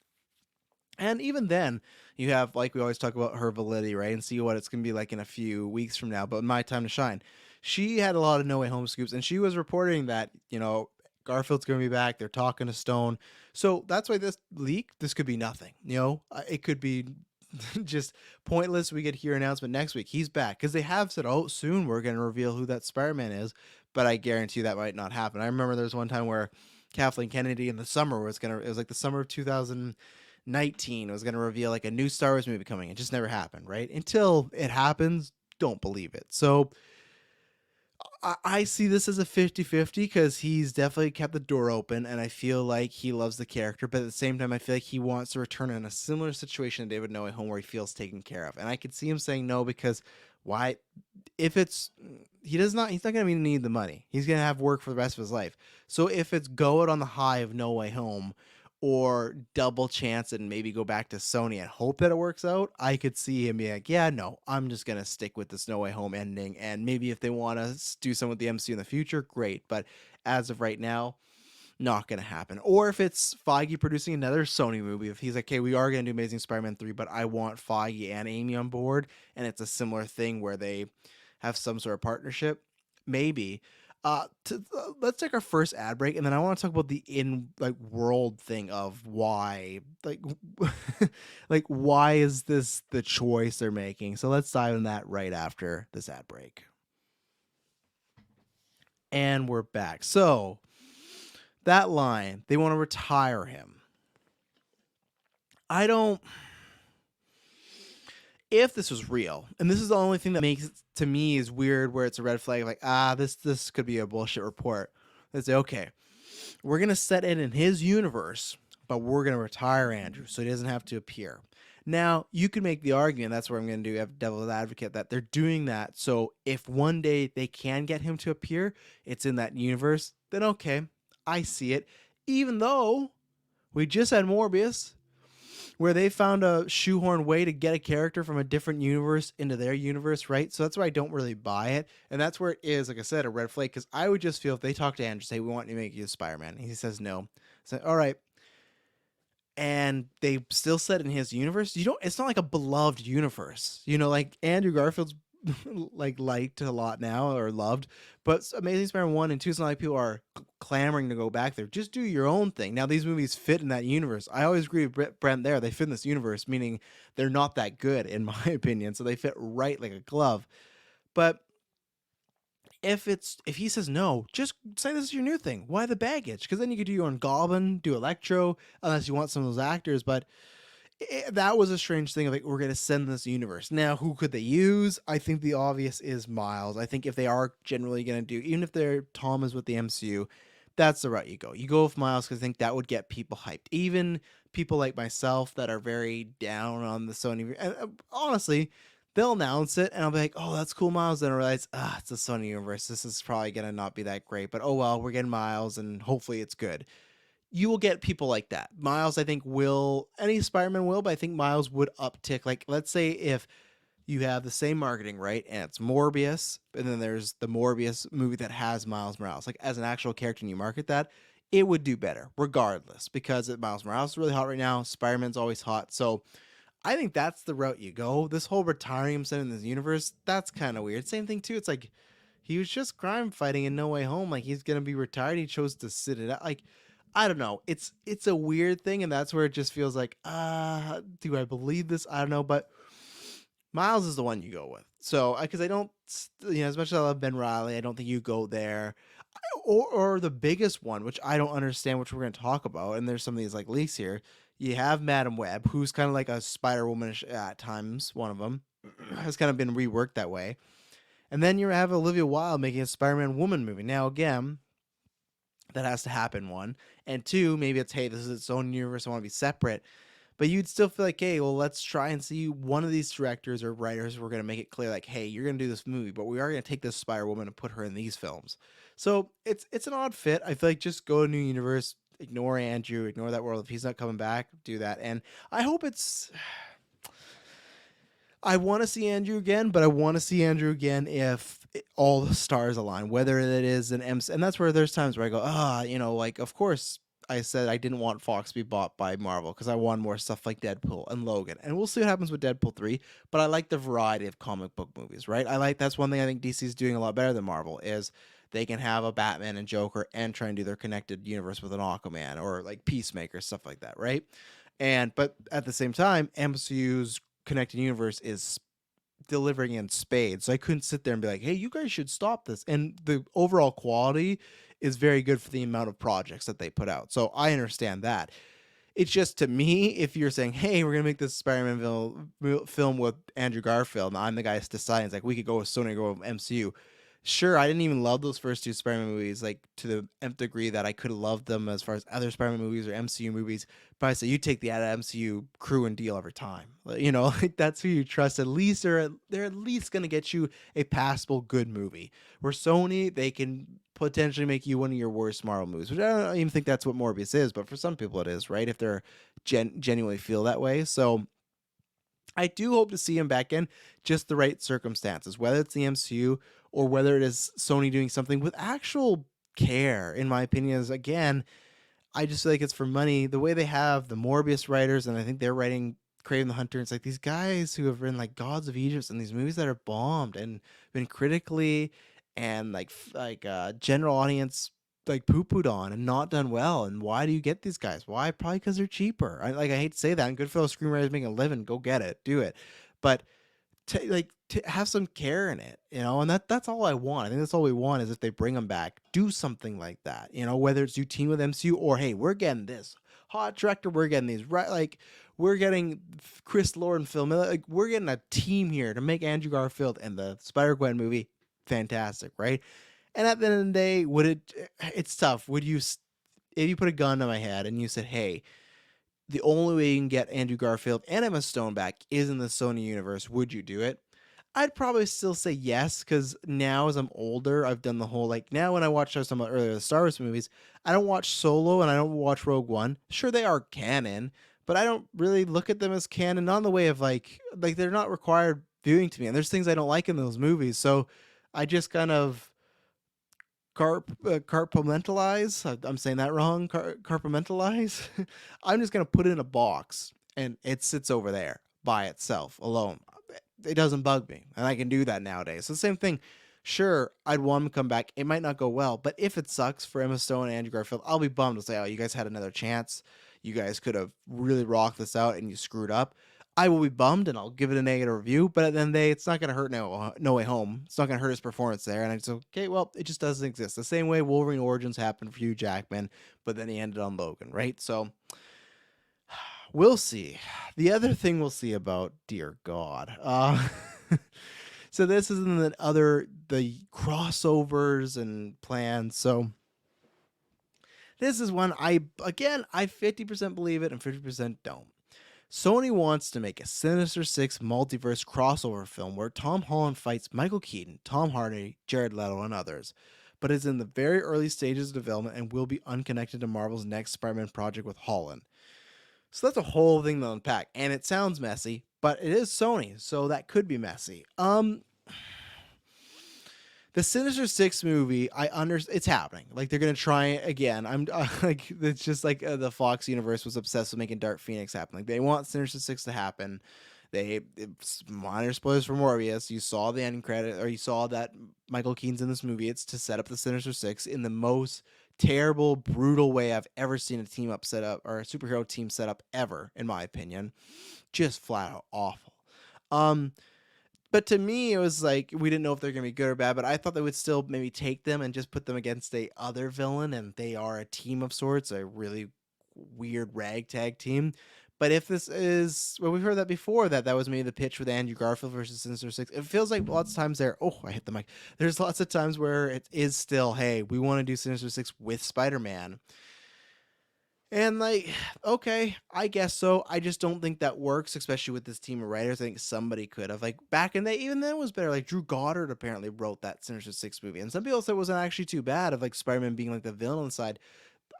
Speaker 1: And even then, you have, like we always talk about, her validity, right? And see what it's going to be like in a few weeks from now. But My Time to Shine, she had a lot of No Way Home scoops, and she was reporting that, Garfield's going to be back. They're talking to Stone. So that's why this could be nothing. It could be just pointless. We could hear announcement next week. He's back. Because they have said, oh, soon we're going to reveal who that Spider-Man is. But I guarantee that might not happen. I remember there was one time where Kathleen Kennedy in the summer it was like the summer of 2019 was going to reveal like a new Star Wars movie coming. It just never happened, right? Until it happens, don't believe it. So I see this as a 50-50 because he's definitely kept the door open and I feel like he loves the character, but at the same time I feel like he wants to return in a similar situation to David No Way Home where he feels taken care of. And I could see him saying no because why? If it's he's not going to need the money. He's going to have work for the rest of his life. So if it's go out on the high of No Way Home or double chance it and maybe go back to Sony and hope that it works out, I could see him being like, yeah, no, I'm just going to stick with this No Way Home ending. And maybe if they want to do something with the MCU in the future, great. But as of right now, not going to happen. Or if it's Feige producing another Sony movie, if he's like, okay, we are going to do Amazing Spider-Man 3, but I want Feige and Amy on board, and it's a similar thing where they have some sort of partnership, maybe. Let's take our first ad break, and then I want to talk about the world thing of why, like why is this the choice they're making? So let's dive in that right after this ad break. And we're back. So that line, they want to retire him. If this was real, and this is the only thing that makes it to me is weird where it's a red flag, like, this could be a bullshit report. They say, okay, we're going to set it in his universe, but we're going to retire Andrew so he doesn't have to appear. Now, you can make the argument, that's what I'm going to do, have devil's advocate, that they're doing that. So if one day they can get him to appear, it's in that universe, then okay, I see it. Even though we just had Morbius, where they found a shoehorn way to get a character from a different universe into their universe, right? So that's why I don't really buy it. And that's where it is, like I said, a red flag, because I would just feel if they talk to Andrew, say, we want you to make you Spider-Man. And he says no. So, all right. And they still set in his universe. It's not like a beloved universe. Like Andrew Garfield's liked a lot now or loved, but Amazing Spider-Man 1 and 2, it's not like people are clamoring to go back there. Just do your own thing. Now these movies fit in that universe. I always agree with Brent there. They fit in this universe, meaning they're not that good in my opinion. So they fit right like a glove. But if he says no, just say this is your new thing. Why the baggage? Because then you could do your own Goblin, do Electro, unless you want some of those actors. But that was a strange thing of like, we're going to send this universe. Now, who could they use? I think the obvious is Miles. I think if they are generally going to do, even if they're Tom is with the MCU, that's the route you go. You go with Miles because I think that would get people hyped. Even people like myself that are very down on the Sony. And honestly, they'll announce it and I'll be like, oh, that's cool, Miles. Then I realize, it's the Sony universe. This is probably going to not be that great. But oh well, we're getting Miles and hopefully it's good. You will get people like that. Miles, I think, any Spider-Man will, but I think Miles would uptick. Like, let's say if you have the same marketing, right? And it's Morbius, and then there's the Morbius movie that has Miles Morales. Like, as an actual character and you market that, it would do better, regardless, because Miles Morales is really hot right now. Spider-Man's always hot. So I think that's the route you go. This whole retiring him in this universe, that's kind of weird. Same thing, too. It's like, he was just crime fighting in No Way Home. Like, he's going to be retired. He chose to sit it out. Like, I don't know. It's a weird thing, and that's where it just feels like, do I believe this? I don't know, but Miles is the one you go with. So, because I don't, as much as I love Ben Riley, I don't think you go there. or the biggest one, which I don't understand, which we're going to talk about, and there's some of these like leaks here. You have Madam Web, who's kind of like a Spider-Womanish at times. One of them has kind of been reworked that way, and then you have Olivia Wilde making a Spider-Man woman movie. Now again, that has to happen. One and two, maybe it's, hey, this is its own universe. I want to be separate. But you'd still feel like, hey, well, let's try and see one of these directors or writers. We're going to make it clear, like, hey, you're going to do this movie, but we are going to take this Spider Woman and put her in these films. So it's an odd fit. I feel like just go to New Universe, ignore Andrew, ignore that world. If he's not coming back, do that. And I hope it's. I want to see Andrew again, but I want to see Andrew again if all the stars align, whether it is an MC. And that's where there's times where I go, like, of course, I said I didn't want Fox to be bought by Marvel because I want more stuff like Deadpool and Logan. And we'll see what happens with Deadpool 3, but I like the variety of comic book movies, right? That's one thing I think DC is doing a lot better than Marvel is they can have a Batman and Joker and try and do their connected universe with an Aquaman or like Peacemaker, stuff like that, right? But at the same time, MCU's connected universe is delivering in spades. So I couldn't sit there and be like, hey, you guys should stop this. And the overall quality is very good for the amount of projects that they put out. So I understand that. It's just, to me, if you're saying, hey, we're going to make this Spider-Man film with Andrew Garfield, and I'm the guy deciding, it's like, we could go with Sony or go with MCU. Sure, I didn't even love those first two Spider-Man movies, like, to the nth degree that I could have loved them as far as other Spider-Man movies or MCU movies. But I say, you take the MCU crew and deal every time. Like, that's who you trust. At least they're at least going to get you a passable good movie. Where Sony, they can potentially make you one of your worst Marvel movies, which I don't even think that's what Morbius is, but for some people it is, right? If they're genuinely feel that way. So I do hope to see him back in just the right circumstances, whether it's the MCU or whether it is Sony doing something with actual care, in my opinion. Is, again, I just feel like it's for money. The way they have the Morbius writers, and I think they're writing Craven the Hunter, it's like these guys who have written like Gods of Egypt and these movies that are bombed and been critically and general audience like poo-pooed on and not done well. And why do you get these guys? Why? Probably because they're cheaper. I hate to say that. And good for those screenwriters making a living. Go get it. Do it. But to have some care in it, and that's all I want. I think that's all we want is if they bring them back, do something like that, whether it's you team with MCU or, hey, we're getting this hot director, we're getting these, right? Like, we're getting Chris Lord and Phil Miller, like, we're getting a team here to make Andrew Garfield and the Spider-Gwen movie fantastic, right? And at the end of the day, it's tough. If you put a gun to my head and you said, hey, the only way you can get Andrew Garfield and Emma Stone back is in the Sony universe, would you do it? I'd probably still say yes, because now as I'm older, I've done the whole, like, now when I watch, I was talking about earlier, the Star Wars movies, I don't watch Solo and I don't watch Rogue One. Sure, they are canon, but I don't really look at them as canon, not in the way of like they're not required viewing to me. And there's things I don't like in those movies. So I just kind of compartmentalize. I'm saying that wrong. Compartmentalize. I'm just gonna put it in a box and it sits over there by itself alone. It doesn't bug me, and I can do that nowadays. So the same thing. Sure, I'd want him to come back. It might not go well, but if it sucks for Emma Stone and Andrew Garfield, I'll be bummed to say, oh, you guys had another chance. You guys could have really rocked this out and you screwed up. I will be bummed and I'll give it a negative review, but at the end of the day, it's not going to hurt No Way Home. It's not going to hurt his performance there. And I just, okay, well, it just doesn't exist. The same way Wolverine Origins happened for Hugh Jackman, but then he ended on Logan, right? So we'll see. The other thing we'll see about, dear God, so this is in the crossovers and plans. So this is one I 50% believe it and 50% don't. Sony wants to make a Sinister Six multiverse crossover film where Tom Holland fights Michael Keaton, Tom Hardy, Jared Leto, and others, but is in the very early stages of development and will be unconnected to Marvel's next Spider-Man project with Holland. So that's a whole thing to unpack, and it sounds messy, but it is Sony, so that could be messy. The Sinister Six movie, it's happening. Like, they're gonna try it again. Like, it's just like the Fox universe was obsessed with making Dark Phoenix happen. Like, they want Sinister Six to happen. Minor spoilers for Morbius. You saw the end credit, or you saw that Michael Keaton's in this movie. It's to set up the Sinister Six in the most terrible, brutal way I've ever seen a team up set up, or a superhero team set up ever, in my opinion. Just flat out awful. But to me, it was like we didn't know if they're gonna be good or bad. But I thought they would still maybe take them and just put them against a other villain, and they are a team of sorts, a really weird ragtag team. But if this is, well, we've heard that before, that was maybe the pitch with Andrew Garfield versus Sinister Six. It feels like lots of times there. Oh, I hit the mic. There's lots of times where it is still, hey, we want to do Sinister Six with Spider-Man. And like, okay, I guess so. I just don't think that works, especially with this team of writers. I think somebody could have, like, back in the even then it was better. Like Drew Goddard apparently wrote that Sinister Six movie, and some people said it wasn't actually too bad of like Spider-Man being like the villain inside.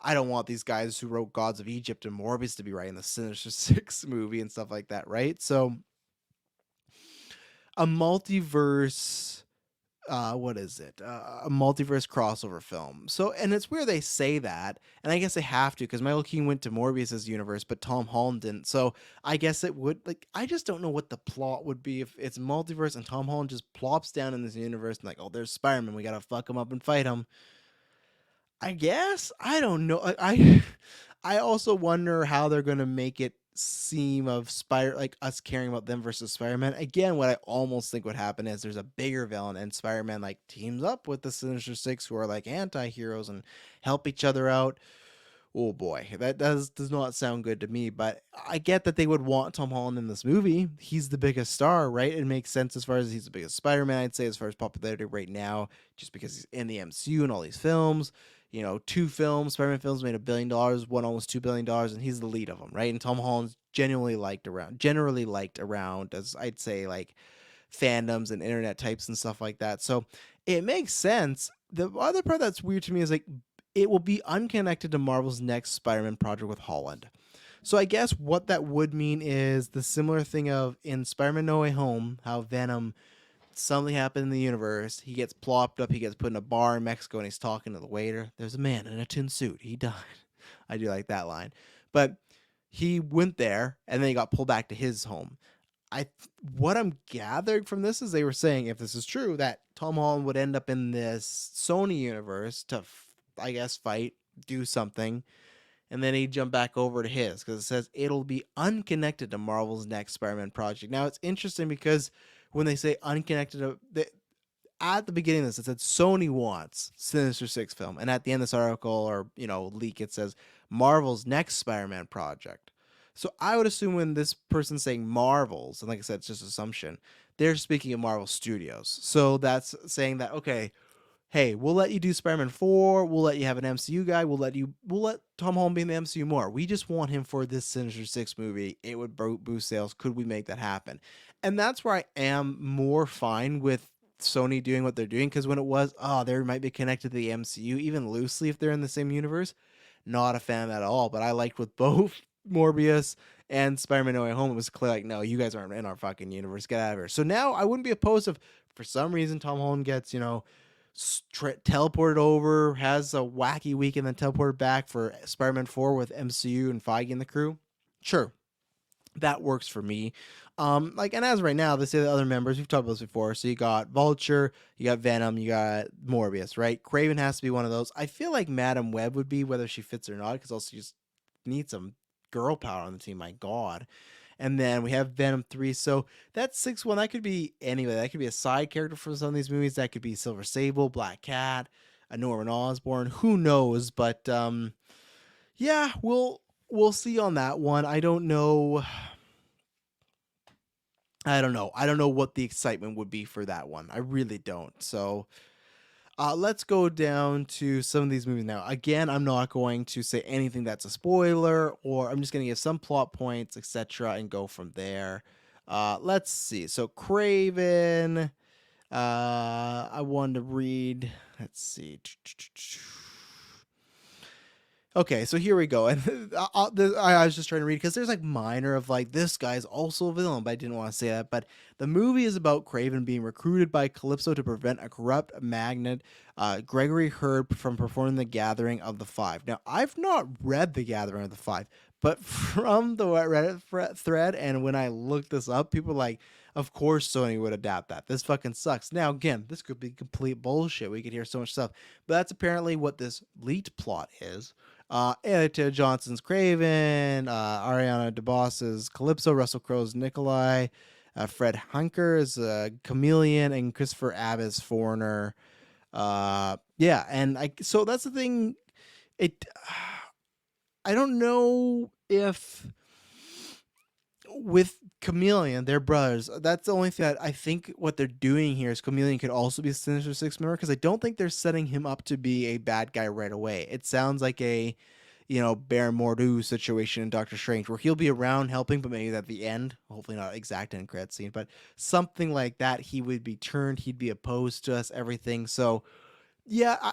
Speaker 1: I don't want these guys who wrote Gods of Egypt and Morbius to be writing the Sinister Six movie and stuff like that, right? So a multiverse what is it? A multiverse crossover film. So, and it's weird they say that, and I guess they have to because Michael Keaton went to Morbius's universe, but Tom Holland didn't. So, I guess it would, like, I just don't know what the plot would be if it's multiverse and Tom Holland just plops down in this universe and like, oh, there's Spider-Man, we gotta fuck him up and fight him. I guess I don't know. I also wonder how they're gonna make it seem of Spider, like us caring about them versus Spider-Man. Again, what I almost think would happen is there's a bigger villain and Spider-Man like teams up with the Sinister Six who are like anti-heroes and help each other out. Oh boy, that does not sound good to me, but I get that they would want Tom Holland in this movie. He's the biggest star, right? It makes sense as far as he's the biggest Spider-Man, I'd say, as far as popularity right now, just because he's in the MCU and all these films. You know, two films, Spider-Man films made $1 billion, one almost $2 billion, and he's the lead of them, right? And Tom Holland's generally liked around, as I'd say, like fandoms and internet types and stuff like that. So it makes sense. The other part that's weird to me is like it will be unconnected to Marvel's next Spider-Man project with Holland. So I guess what that would mean is the similar thing of in Spider-Man No Way Home, how Venom, something happened in the universe, he gets plopped up, he gets put in a bar in Mexico and he's talking to the waiter. There's a man in a tin suit. He died. I do like that line. But he went there and then he got pulled back to his home. What I'm gathering from this is they were saying, if this is true, that Tom Holland would end up in this Sony universe to, I guess, fight, do something, and then he'd jump back over to his because it says it'll be unconnected to Marvel's next Spider-Man project. Now it's interesting because when they say unconnected, at the beginning of this, it said Sony wants Sinister Six film, and at the end of this article or leak, it says Marvel's next Spider-Man project. So I would assume when this person's saying Marvel's, and like I said, it's just assumption, they're speaking of Marvel Studios. So that's saying that, okay, hey, we'll let you do Spider-Man 4, we'll let you have an MCU guy, we'll let Tom Holland be in the MCU more. We just want him for this Sinister Six movie. It would boost sales. Could we make that happen? And that's where I am more fine with Sony doing what they're doing, because when it was, oh, they might be connected to the MCU, even loosely if they're in the same universe, not a fan of that at all. But I liked with both Morbius and Spider-Man No Way Home, it was clear like, no, you guys aren't in our fucking universe. Get out of here. So now I wouldn't be opposed if, for some reason, Tom Holland gets, teleported over, has a wacky week, and then teleported back for Spider-Man 4 with MCU and Feige and the crew. Sure, that works for me. And as right now, they say the other members, we've talked about this before. So you got Vulture, you got Venom, you got Morbius, right? Craven has to be one of those. I feel like Madam Web would be, whether she fits or not, because also you just need some girl power on the team. My God. And then we have Venom 3. So that's 6-1. That could be anyway. That could be a side character for some of these movies. That could be Silver Sable, Black Cat, a Norman Osborn. Who knows? But yeah, we'll see on that one. I don't know. I don't know what the excitement would be for that one. I really don't. So let's go down to some of these movies now. Again, I'm not going to say anything that's a spoiler, or I'm just going to give some plot points, etc., and go from there. Let's see. So Craven. I wanted to read. Let's see. Okay, so here we go. And I was just trying to read because there's like minor of like this guy's also a villain, but I didn't want to say that. But the movie is about Craven being recruited by Calypso to prevent a corrupt magnet, Gregory Hurd, from performing the Gathering of the Five. Now, I've not read the Gathering of the Five, but from the Reddit thread and when I looked this up, people were like, of course Sony would adapt that. This fucking sucks. Now, again, this could be complete bullshit. We could hear so much stuff, but that's apparently what this leaked plot is. Elliot Johnson's Craven, Ariana DeBoss's Calypso, Russell Crowe's Nikolai, Fred Hunker is Chameleon, and Christopher Abbott is Foreigner. Yeah, and so that's the thing. It I don't know if with Chameleon, they're brothers. That's the only thing that I think what they're doing here is Chameleon could also be a Sinister Six member, because I don't think they're setting him up to be a bad guy right away. It sounds like a, Baron Mordo situation in Doctor Strange, where he'll be around helping, but maybe at the end, hopefully not exact end credit scene, but something like that. He would be turned, he'd be opposed to us, everything. So yeah,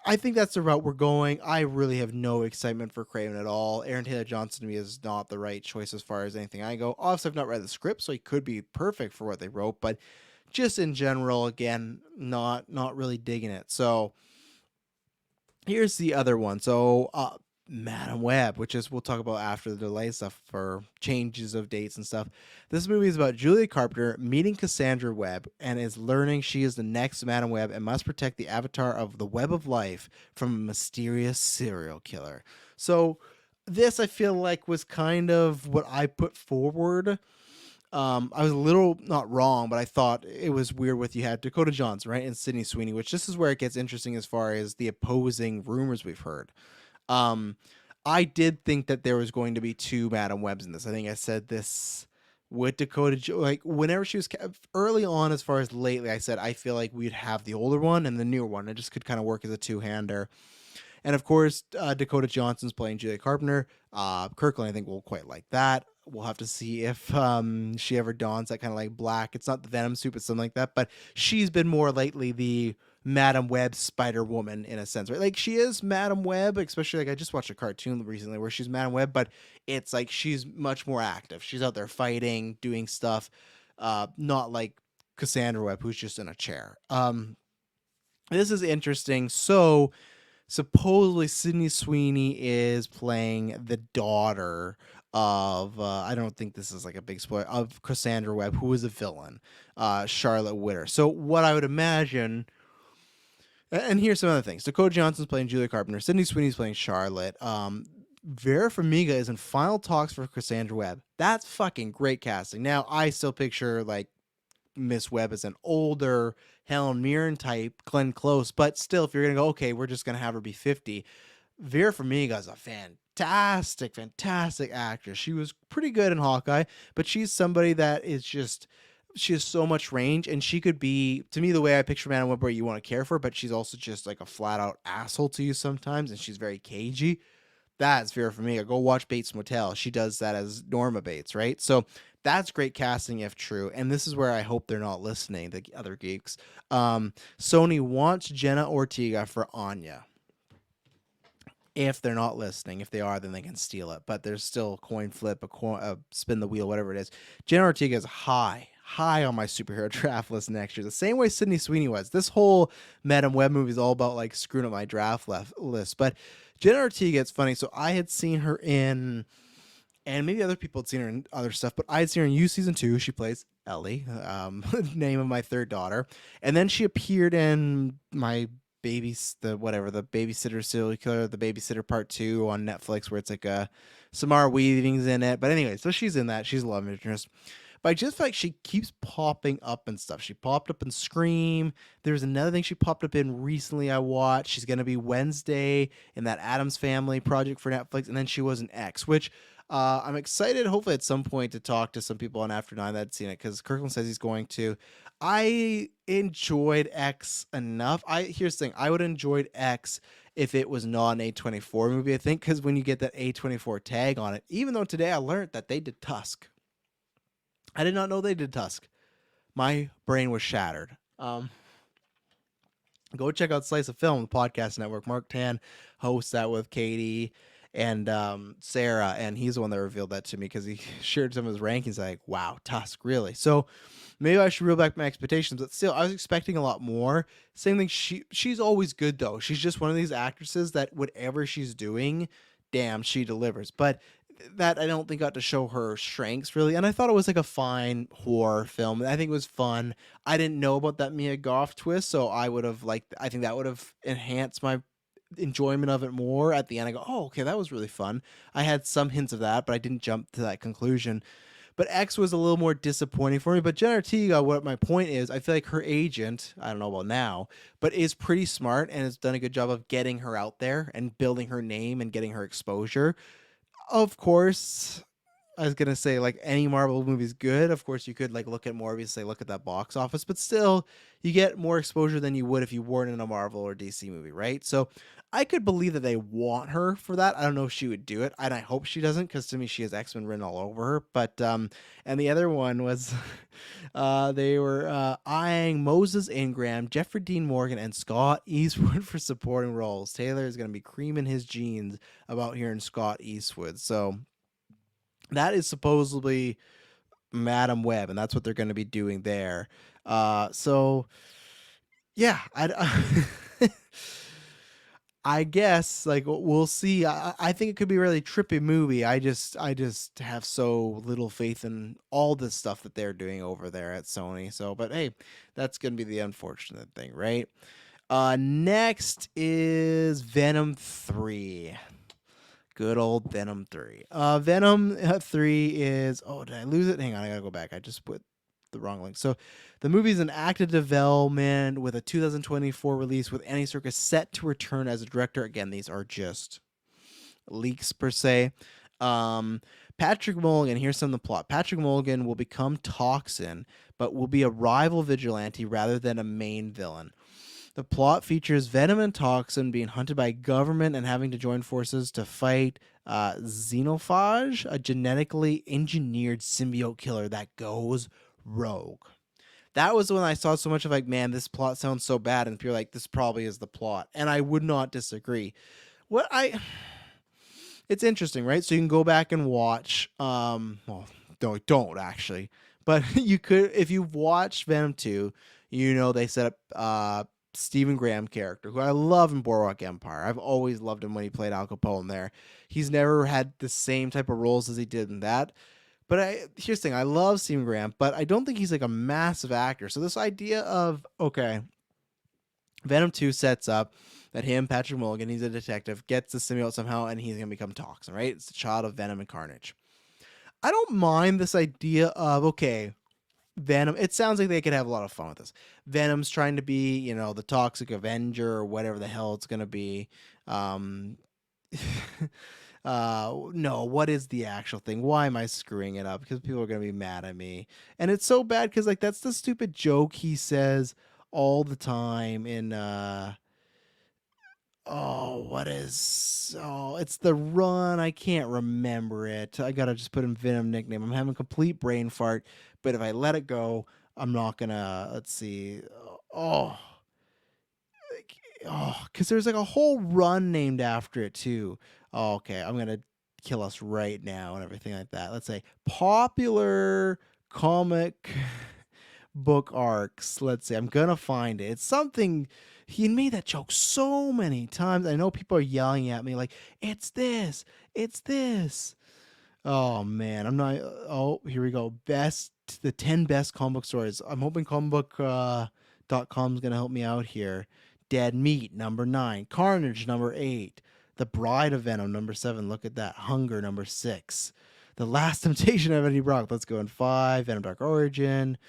Speaker 1: I think that's the route we're going. I really have no excitement for Craven at all. Aaron Taylor Johnson to me is not the right choice as far as anything I go. Obviously, I've not read the script, so he could be perfect for what they wrote, but just in general, again, not really digging it. So here's the other one. So Madam Web, which is we'll talk about after the delay stuff for changes of dates and stuff. This movie is about Julia Carpenter meeting Cassandra Webb and is learning she is the next Madam Web and must protect the avatar of the Web of Life from a mysterious serial killer. So this I feel like was kind of what I put forward. I was a little not wrong, but I thought it was weird with you had Dakota Johnson, right, and Sydney Sweeney, which this is where it gets interesting as far as the opposing rumors we've heard. Um, I did think that there was going to be two Madam Webs in this. I think I said this with like whenever she was early on, as far as lately, I said I feel like we'd have the older one and the newer one. It just could kind of work as a two-hander. And of course, Dakota Johnson's playing Julia Carpenter. Kirklin, I think, will quite like that. We'll have to see if she ever dons that kind of like black. It's not the Venom suit, but something like that. But she's been more lately the Madam Web Spider Woman in a sense, right? Like she is Madam Web, especially like I just watched a cartoon recently where she's Madam Web, but it's like she's much more active. She's out there fighting, doing stuff, not like Cassandra Webb, who's just in a chair. This is interesting. So supposedly Sydney Sweeney is playing the daughter of I don't think this is like a big spoiler, of Cassandra Webb, who is a villain, Charlotte Witter. So what I would imagine, and here's some other things: Dakota Johnson's playing Julia Carpenter, Sydney Sweeney's playing Charlotte. Vera Farmiga is in final talks for Cassandra Webb. That's fucking great casting. Now I still picture like Miss Webb as an older Helen Mirren type, Glenn Close, but still, if you're gonna go, okay, we're just gonna have her be 50. Vera Farmiga is a fantastic actress. She was pretty good in Hawkeye, but she's somebody that is just, she has so much range, and she could be, to me, the way I picture Madam Web, where you want to care for her, but she's also just like a flat out asshole to you sometimes, and she's very cagey. That's Vera Farmiga. Go watch Bates Motel. She does that as Norma Bates, right? So that's great casting if true. And this is where I hope they're not listening, the other geeks. Sony wants Jenna Ortega for Anya. If they're not listening, if they are, then they can steal it. But there's still a coin flip, a spin the wheel, whatever it is. Jenna Ortega is high on my superhero draft list next year. The same way Sydney Sweeney was. This whole Madam Web movie is all about like screwing up my draft list. But Jenna Ortega, it's funny. So I had seen her in, and maybe other people had seen her in other stuff, but I had seen her in You Season 2. She plays Ellie, name of my third daughter. And then she appeared in my the babysitter serial killer, the babysitter part 2 on Netflix, where it's like Samara Weaving's in it. But anyway, so she's in that. She's a love interest. But I just feel like she keeps popping up and stuff. She popped up in Scream. There's another thing she popped up in recently I watched. She's going to be Wednesday in that Addams Family project for Netflix. And then she was an X, which I'm excited, hopefully at some point, to talk to some people on After 9 that had seen it, because Kirkland says he's going to. I enjoyed X enough. Here's the thing. I would have enjoyed X if it was not an A24 movie, I think, because when you get that A24 tag on it, even though today I learned that they did Tusk. I did not know they did Tusk. My brain was shattered. Go check out Slice of Film, the podcast network. Mark Tan hosts that with Katie and Sarah, and he's the one that revealed that to me because he shared some of his rankings. Like, wow, Tusk, really? So maybe I should reel back my expectations, but still, I was expecting a lot more. Same thing. She's always good though. She's just one of these actresses that whatever she's doing, damn, she delivers. But that I don't think got to show her strengths really, and I thought it was like a fine horror film. I think it was fun. I didn't know about that Mia Goth twist, so I think that would have enhanced my enjoyment of it more. At the end I go, oh, okay, that was really fun. I had some hints of that, but I didn't jump to that conclusion. But X was a little more disappointing for me. But Jen Ortega, what my point is, I feel like her agent, I don't know about now, but is pretty smart and has done a good job of getting her out there and building her name and getting her exposure. Of course, I was gonna say, like, any Marvel movie is good. Of course, you could like look at Morbius, say look at that box office, but still, you get more exposure than you would if you weren't in a Marvel or DC movie, right? So I could believe that they want her for that. I don't know if she would do it, and I hope she doesn't, because to me she has X-Men written all over her. But and the other one was, they were eyeing Moses Ingram, Jeffrey Dean Morgan, and Scott Eastwood for supporting roles. Taylor is gonna be creaming his jeans about hearing Scott Eastwood, so. That is supposedly Madam Web, and that's what they're going to be doing there. So yeah, I guess like we'll see. I think it could be a really trippy movie. I just have so little faith in all the stuff that they're doing over there at Sony. So, but hey, that's going to be the unfortunate thing, right? Next is Venom 3. Good old Venom 3. Venom 3 is... Oh, did I lose it? Hang on, I gotta go back. I just put the wrong link. So, the movie is in active development with a 2024 release, with Andy Serkis set to return as a director. Again, these are just leaks per se. Patrick Mulligan, here's some of the plot. Patrick Mulligan will become Toxin, but will be a rival vigilante rather than a main villain. The plot features Venom and Toxin being hunted by government and having to join forces to fight Xenophage, a genetically engineered symbiote killer that goes rogue. That was when I saw so much of like, man, this plot sounds so bad, and people are like, this probably is the plot, and I would not disagree. It's interesting, right? So you can go back and watch. Well, don't actually, but you could if you've watched Venom 2. They set up Stephen Graham character, who I love in Boardwalk Empire. I've always loved him when he played Al Capone there. He's never had the same type of roles as he did in that. But here's the thing, I love Stephen Graham, but I don't think he's like a massive actor. So this idea of, okay, Venom 2 sets up that him, Patrick Mulligan, he's a detective, gets the symbiote somehow, and he's going to become Toxin, right? It's the child of Venom and Carnage. I don't mind this idea of, okay, Venom, it sounds like they could have a lot of fun with this. Venom's trying to be, the Toxic Avenger or whatever the hell it's going to be. No, what is the actual thing? Why am I screwing it up? Because people are going to be mad at me. And it's so bad because, like, that's the stupid joke he says all the time in, it's the Run. I can't remember it. I gotta just put in Venom nickname. I'm having a complete brain fart, but if I let it go, I'm not gonna, let's see. Oh, because there's like a whole run named after it too. Oh, okay, I'm gonna kill us right now and everything like that. Let's say popular comic book arcs. Let's see. I'm gonna find it. It's something. He made that joke so many times. I know people are yelling at me like, it's this, it's this. Oh man, I'm not. Oh, here we go. The 10 best comic book stories. I'm hoping comicbook.com is gonna help me out here. Dead Meat, number 9. Carnage, number 8. The Bride of Venom, number 7. Look at that. Hunger, number 6. The Last Temptation of Eddie Brock. Let's go in 5. Venom Dark Origin.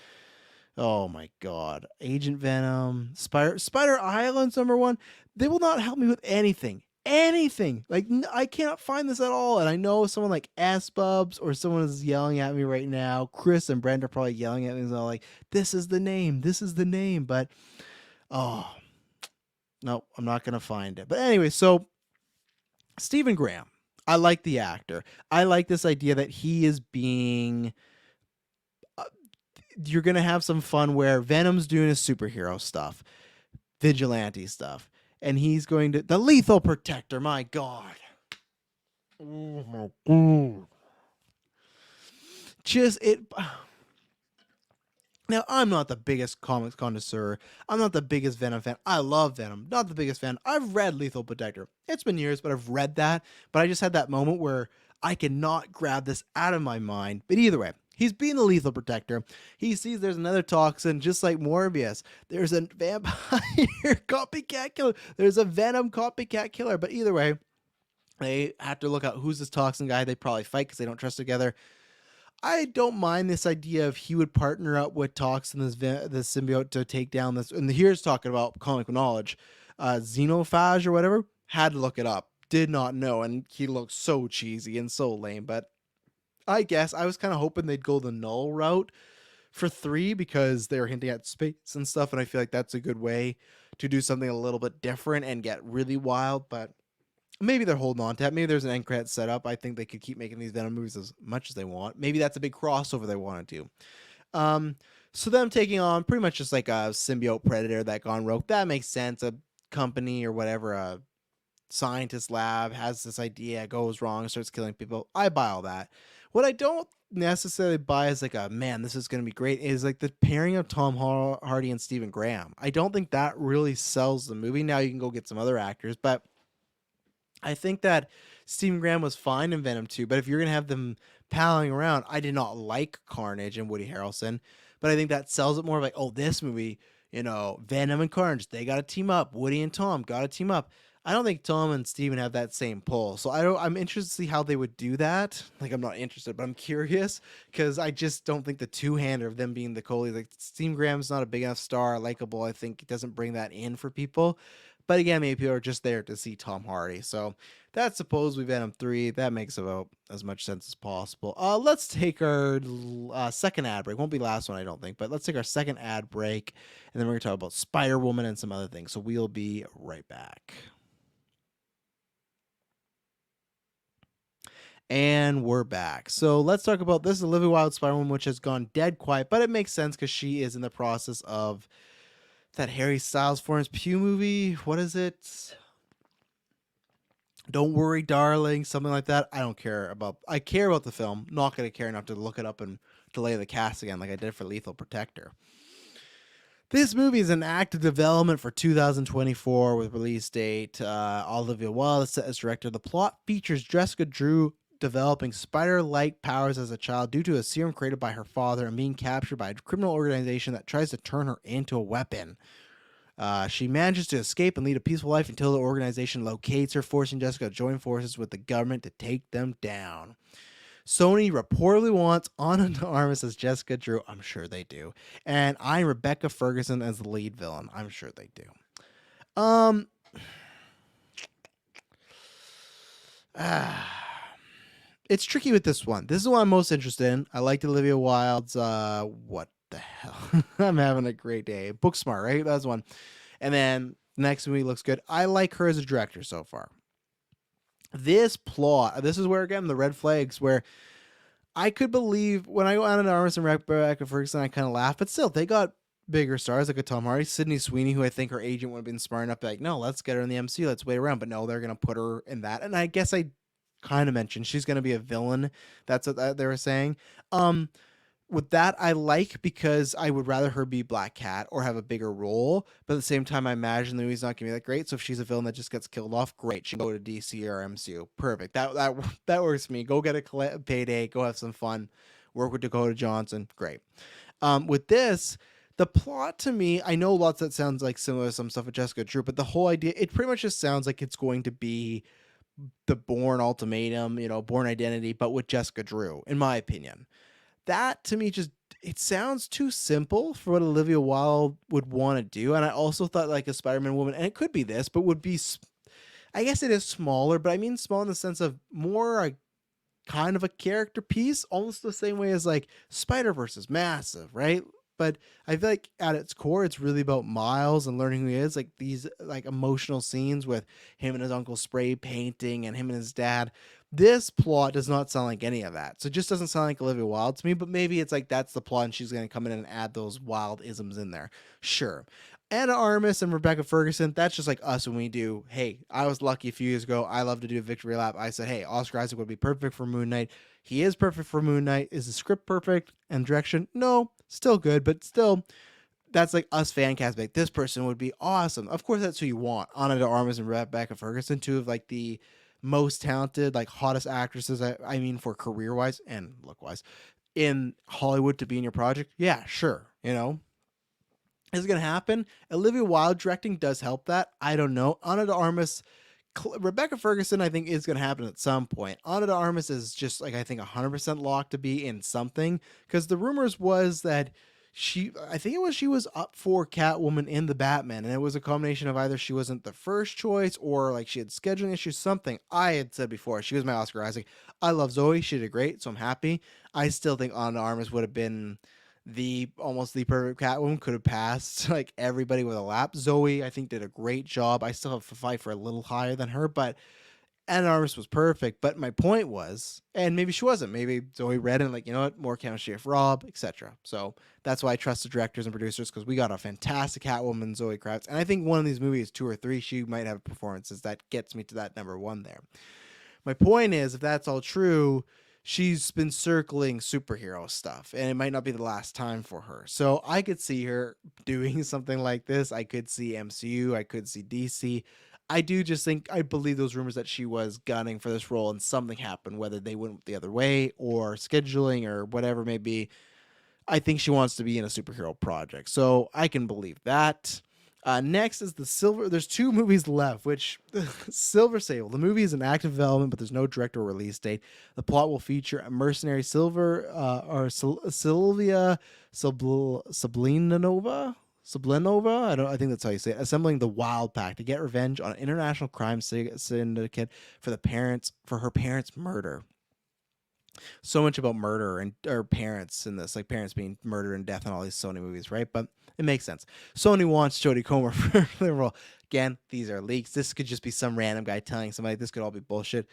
Speaker 1: Oh my God. Agent Venom. Spider Island's number 1. They will not help me with anything. Anything. Like, I cannot find this at all. And I know someone like S-Bubs or someone is yelling at me right now. Chris and Brent are probably yelling at me. And like, this is the name. This is the name. But, oh, no, I'm not going to find it. But anyway, so Stephen Graham. I like the actor. I like this idea that he is being... you're going to have some fun where Venom's doing his superhero stuff, vigilante stuff, and he's going to... The Lethal Protector, my God. Oh, my God. Just, it... Now, I'm not the biggest comics connoisseur. I'm not the biggest Venom fan. I love Venom. Not the biggest fan. I've read Lethal Protector. It's been years, but I've read that. But I just had that moment where I cannot grab this out of my mind. But either way, he's being the Lethal Protector. He sees there's another Toxin, just like Morbius. There's a vampire copycat killer. There's a Venom copycat killer. But either way, they have to look out who's this Toxin guy. They probably fight because they don't trust together. I don't mind this idea of he would partner up with Toxin, this symbiote, to take down this. And here's talking about comic knowledge. Xenophage or whatever, had to look it up. Did not know. And he looks so cheesy and so lame. But I guess I was kind of hoping they'd go the null route for 3 because they're hinting at space and stuff. And I feel like that's a good way to do something a little bit different and get really wild. But maybe they're holding on to that. Maybe there's an end credit set up. I think they could keep making these Venom movies as much as they want. Maybe that's a big crossover they want to do. So them taking on pretty much just like a symbiote predator that gone rogue, that makes sense. A company or whatever, a scientist lab has this idea, goes wrong, starts killing people. I buy all that. What I don't necessarily buy is like a, man, this is going to be great, is like the pairing of Tom Hardy and Stephen Graham. I don't think that really sells the movie. Now you can go get some other actors, but I think that Stephen Graham was fine in Venom 2, but if you're going to have them palling around, I did not like Carnage and Woody Harrelson, but I think that sells it more like, oh, this movie, Venom and Carnage, they got to team up. Woody and Tom got to team up. I don't think Tom and Steven have that same pull. So I'm interested to see how they would do that. Like, I'm not interested, but I'm curious because I just don't think the two-hander of them being the Coley, like Stephen Graham's not a big enough star, likable. I think it doesn't bring that in for people. But again, maybe people are just there to see Tom Hardy. So that's supposedly Venom 3. That makes about as much sense as possible. Let's take our second ad break. Won't be the last one, I don't think. But let's take our second ad break. And then we're going to talk about Spider-Woman and some other things. So we'll be right back. And we're back. So let's talk about this. Olivia Wilde Spider-Woman, which has gone dead quiet. But it makes sense because she is in the process of that Harry Styles Florence Pugh movie. What is it? Don't Worry, Darling, something like that. I care about the film. Not going to care enough to look it up and delay the cast again like I did for Lethal Protector. This movie is in active development for 2024 with release date. Olivia Wilde as director. The plot features Jessica Drew developing spider-like powers as a child due to a serum created by her father and being captured by a criminal organization that tries to turn her into a weapon. She manages to escape and lead a peaceful life until the organization locates her, forcing Jessica to join forces with the government to take them down. Sony reportedly wants Ana de Armas as Jessica Drew. I'm sure they do. And Rebecca Ferguson as the lead villain. I'm sure they do. It's tricky with this one. This is what I'm most interested in. I liked Olivia Wilde's what the hell? I'm having a great day. Booksmart, right? That's one. And then next movie looks good. I like her as a director so far. This plot, this is where, again, the red flags, where I could believe when I go Ana de Armas and Rebecca Ferguson, I kind of laugh, but still, they got bigger stars like a Tom Hardy, Sydney Sweeney, who I think her agent would have been smart enough to be like, no, let's get her in the MCU, let's wait around. But no, they're going to put her in that. And I guess I kind of mentioned she's going to be a villain. That's what they were saying. With that, I like, because I would rather her be Black Cat or have a bigger role, but at the same time, I imagine the movie's not gonna be that great. So if she's a villain that just gets killed off, great. She can go to DC or MCU. Perfect. That works for me. Go get a payday. Go have some fun. Work with Dakota Johnson. Great. With this, the plot to me, I know lots that sounds like similar to some stuff with Jessica Drew, but the whole idea, it pretty much just sounds like it's going to be the Bourne Ultimatum, Bourne Identity, but with Jessica Drew, in my opinion. That to me it sounds too simple for what Olivia Wilde would want to do. And I also thought like a Spider-Man woman, and it could be this, but would be, I guess it is smaller, but I mean small in the sense of more a kind of a character piece, almost the same way as like Spider-Verse is massive, right? But I feel like at its core, it's really about Miles and learning who he is. Like these like emotional scenes with him and his uncle spray painting and him and his dad. This plot does not sound like any of that. So it just doesn't sound like Olivia Wilde to me, but maybe it's like that's the plot and she's going to come in and add those wild isms in there. Sure. Ana Armas and Rebecca Ferguson, that's just like us when we do, hey, I was lucky a few years ago. I love to do a victory lap. I said, hey, Oscar Isaac would be perfect for Moon Knight. He is perfect for Moon Knight. Is the script perfect and direction? No, still good, but still, that's like us fan cast. Like, this person would be awesome. Of course, that's who you want. Ana de Armas and Rebecca Ferguson, two of like the most talented, like hottest actresses, I mean, for career wise and look wise in Hollywood to be in your project. Yeah, sure. Is it going to happen? Olivia Wilde directing does help that. I don't know. Ana de Armas Rebecca Ferguson, I think, is going to happen at some point. Ana de Armas is just like, I think, 100% locked to be in something, because the rumors was that she was up for Catwoman in the Batman, and it was a combination of either she wasn't the first choice or like she had scheduling issues, something. I had said before, she was my Oscar Isaac. I love Zoe. She did great, so I'm happy. I still think Ana de Armas would have been almost the perfect Catwoman, could have passed like everybody with a lap. Zoe, I think, did a great job. I still have to fight for a little higher than her, but Anna Armas was perfect. But my point was, and maybe she wasn't. Maybe Zoe read and like, you know what, more chemistry with Rob, etc. So that's why I trust the directors and producers, because we got a fantastic Catwoman, Zoe Kravitz, and I think one of these movies, 2 or 3, she might have performances that gets me to that number 1 there. My point is, if that's all true, she's been circling superhero stuff, and it might not be the last time for her. So I could see her doing something like this. I could see MCU. I could see DC. I do just think, I believe those rumors that she was gunning for this role and something happened, whether they went the other way or scheduling or whatever it may be. I think she wants to be in a superhero project. So I can believe that. Next is the Silver. There's 2 movies left, which Silver Sable. The movie is in active development, but there's no direct or release date. The plot will feature a mercenary Sylvia Sublinova. I think that's how you say it. Assembling the Wild Pack to get revenge on an international crime syndicate for her parents' murder. So much about murder and or parents in this, like parents being murdered and death in all these Sony movies, right? But it makes sense. Sony wants Jodie Comer for the role. Again, these are leaks. This could just be some random guy telling somebody. This could all be bullshit.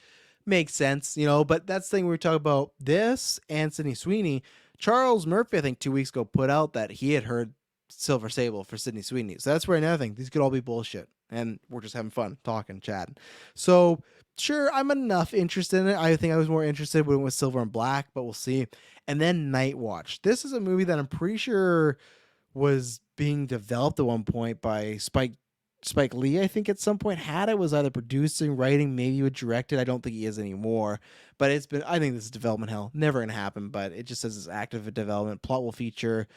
Speaker 1: Makes sense, you know. But that's the thing, we were talking about this and Sydney Sweeney. Charles Murphy, I think 2 weeks ago, put out that he had heard Silver Sable for Sydney Sweeney. So that's where another thing. These could all be bullshit, and we're just having fun talking, chatting. So sure, I'm enough interested in it. I think I was more interested when it was Silver and Black, but we'll see. And then Night Watch. This is a movie that I'm pretty sure was being developed at one point by Spike Lee. I think at some point had it, was either producing, writing, maybe he would direct it. I don't think he is anymore. But I think this is development hell. Never gonna happen. But it just says it's active development. Plot will feature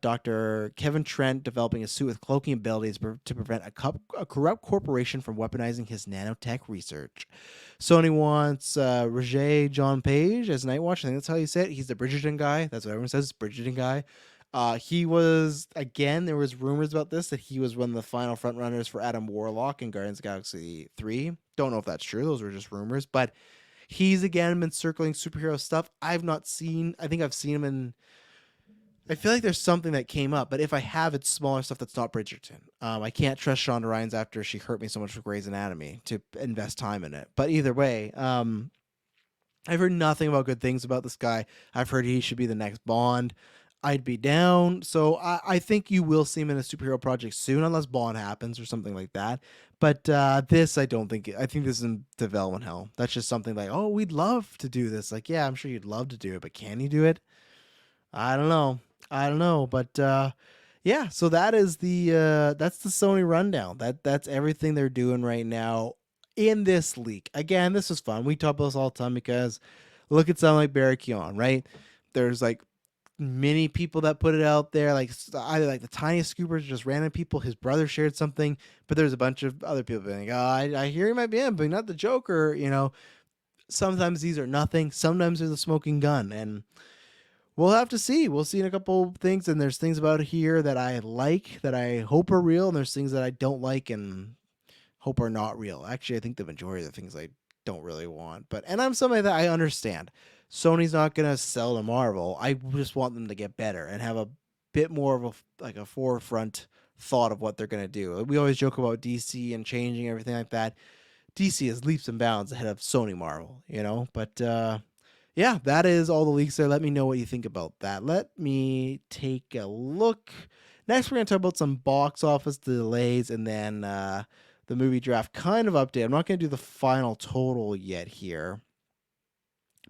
Speaker 1: Dr. Kevin Trent developing a suit with cloaking abilities to prevent a corrupt corporation from weaponizing his nanotech research. Sony wants Roger John Page as Nightwatch. I think that's how you say it. He's the Bridgerton guy. That's what everyone says. Bridgerton guy. He was, again, there was rumors about this, that he was one of the final frontrunners for Adam Warlock in Guardians of the Galaxy 3. Don't know if that's true. Those were just rumors. But he's, again, been circling superhero stuff. I think I've seen him in, I feel like there's something that came up. But if I have, it's smaller stuff that's not Bridgerton. I can't trust Shonda Rhimes after she hurt me so much with Grey's Anatomy to invest time in it. But either way, I've heard nothing about good things about this guy. I've heard he should be the next Bond. I'd be down. So I think you will see him in a superhero project soon, unless Bond happens or something like that. But this, I don't think. I think this is in development hell. That's just something like, oh, we'd love to do this. Like, yeah, I'm sure you'd love to do it, but can you do it? I don't know. But yeah. So that's the Sony rundown. That's everything they're doing right now in this leak. Again, this is fun. We talk about this all the time because look at something like Barry Keoghan, right? There's like many people that put it out there, like either like the tiniest scoopers, just random people. His brother shared something, but there's a bunch of other people being like, oh, I hear he might be in, but not the Joker. You know, sometimes these are nothing. Sometimes there's a smoking gun, and we'll have to see. We'll see in a couple things, and there's things about it here that I like, that I hope are real, and there's things that I don't like and hope are not real. Actually, I think the majority of the things I don't really want, and I'm somebody that I understand. Sony's not gonna sell to Marvel. I just want them to get better and have a bit more of a forefront thought of what they're gonna do. We always joke about DC and changing everything like that. DC is leaps and bounds ahead of Sony Marvel, you know. But yeah, that is all the leaks there. Let me know what you think about that. Let me take a look. Next, we're gonna talk about some box office delays and then the movie draft kind of update. I'm not gonna do the final total yet here.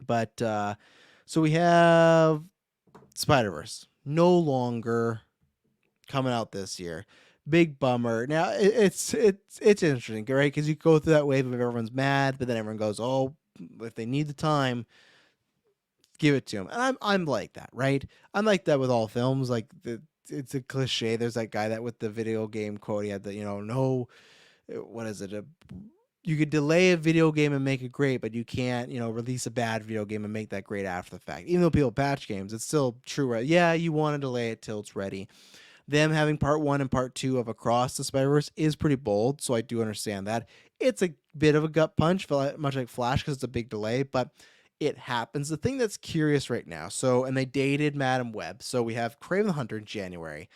Speaker 1: But so we have Spider-Verse no longer coming out this year. Big bummer. Now it's interesting, right? Because you go through that wave of everyone's mad, but then everyone goes, "Oh, if they need the time, give it to them." And I'm like that, right? I'm like that with all films. Like it's a cliche. There's that guy that with the video game quote, he had the no, what is it? you could delay a video game and make it great, but you can't, release a bad video game and make that great after the fact. Even though people patch games, it's still true, right? Yeah, you want to delay it till it's ready. Them having part 1 and part 2 of Across the Spider-Verse is pretty bold, so I do understand that. It's a bit of a gut punch, much like Flash, because it's a big delay, but it happens. The thing that's curious right now, and they dated Madam Web, so we have Kraven the Hunter in January.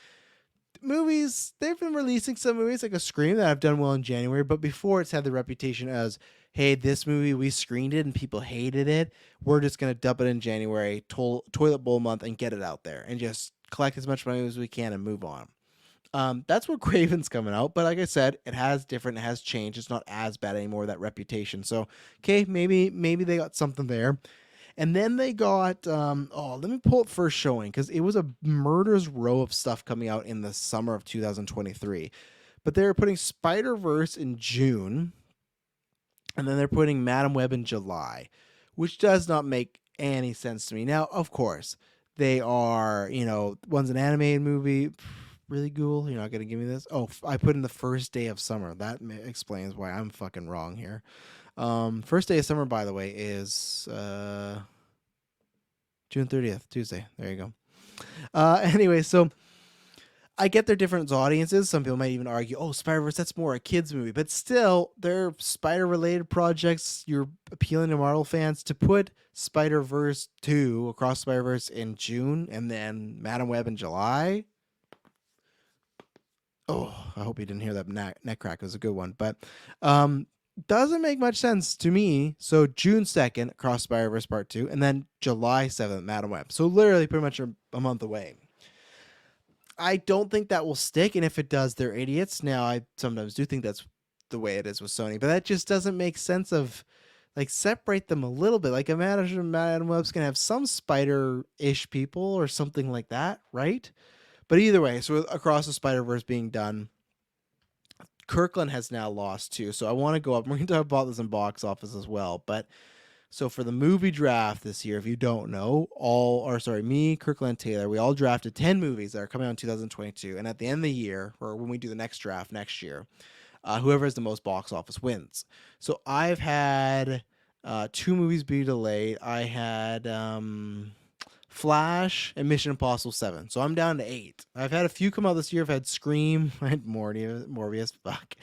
Speaker 1: Movies, they've been releasing some movies like a Scream that have done well in January, but before it's had the reputation as, hey, this movie, we screened it and people hated it. We're just going to dump it in January, toilet bowl month, and get it out there and just collect as much money as we can and move on. That's where Craven's coming out, but like I said, it has changed. It's not as bad anymore, that reputation. So, okay, maybe they got something there. And then they got, let me pull up first showing, because it was a murder's row of stuff coming out in the summer of 2023. But they're putting Spider-Verse in June, and then they're putting Madam Web in July, which does not make any sense to me. Now, of course, they are, one's an animated movie. Really, Google? You're not going to give me this? Oh, I put in the first day of summer. That explains why I'm fucking wrong here. First day of summer, by the way, is June 30th, Tuesday. There you go. Anyway, so I get their different audiences. Some people might even argue, oh, Spider-Verse, that's more a kid's movie. But still, they're Spider-related projects. You're appealing to Marvel fans. To put Spider-Verse 2, Across Spider-Verse, in June, and then Madam Web in July. Oh, I hope you didn't hear that neck crack. It was a good one. But doesn't make much sense to me. So June 2nd, Across Spider-Verse Part 2, and then July 7th, Madam Web. So literally pretty much a month away. I don't think that will stick, and if it does, they're idiots. Now, I sometimes do think that's the way it is with Sony, but that just doesn't make sense of, like, separate them a little bit. Like, imagine Madam Web's going to have some spider-ish people or something like that, right? But either way, so Across the Spider-Verse being done, Kirklin has now lost too. So I want to go up. We're going to talk about this in box office as well. But so for the movie draft this year, if you don't know, me, Kirklin, and Taylor, we all drafted 10 movies that are coming out in 2022. And at the end of the year, or when we do the next draft next year, whoever has the most box office wins. So I've had 2 movies be delayed. I had Flash and Mission Impossible 7. So I'm down to 8. I've had a few come out this year. I've had Scream, I had Morbius, fuck.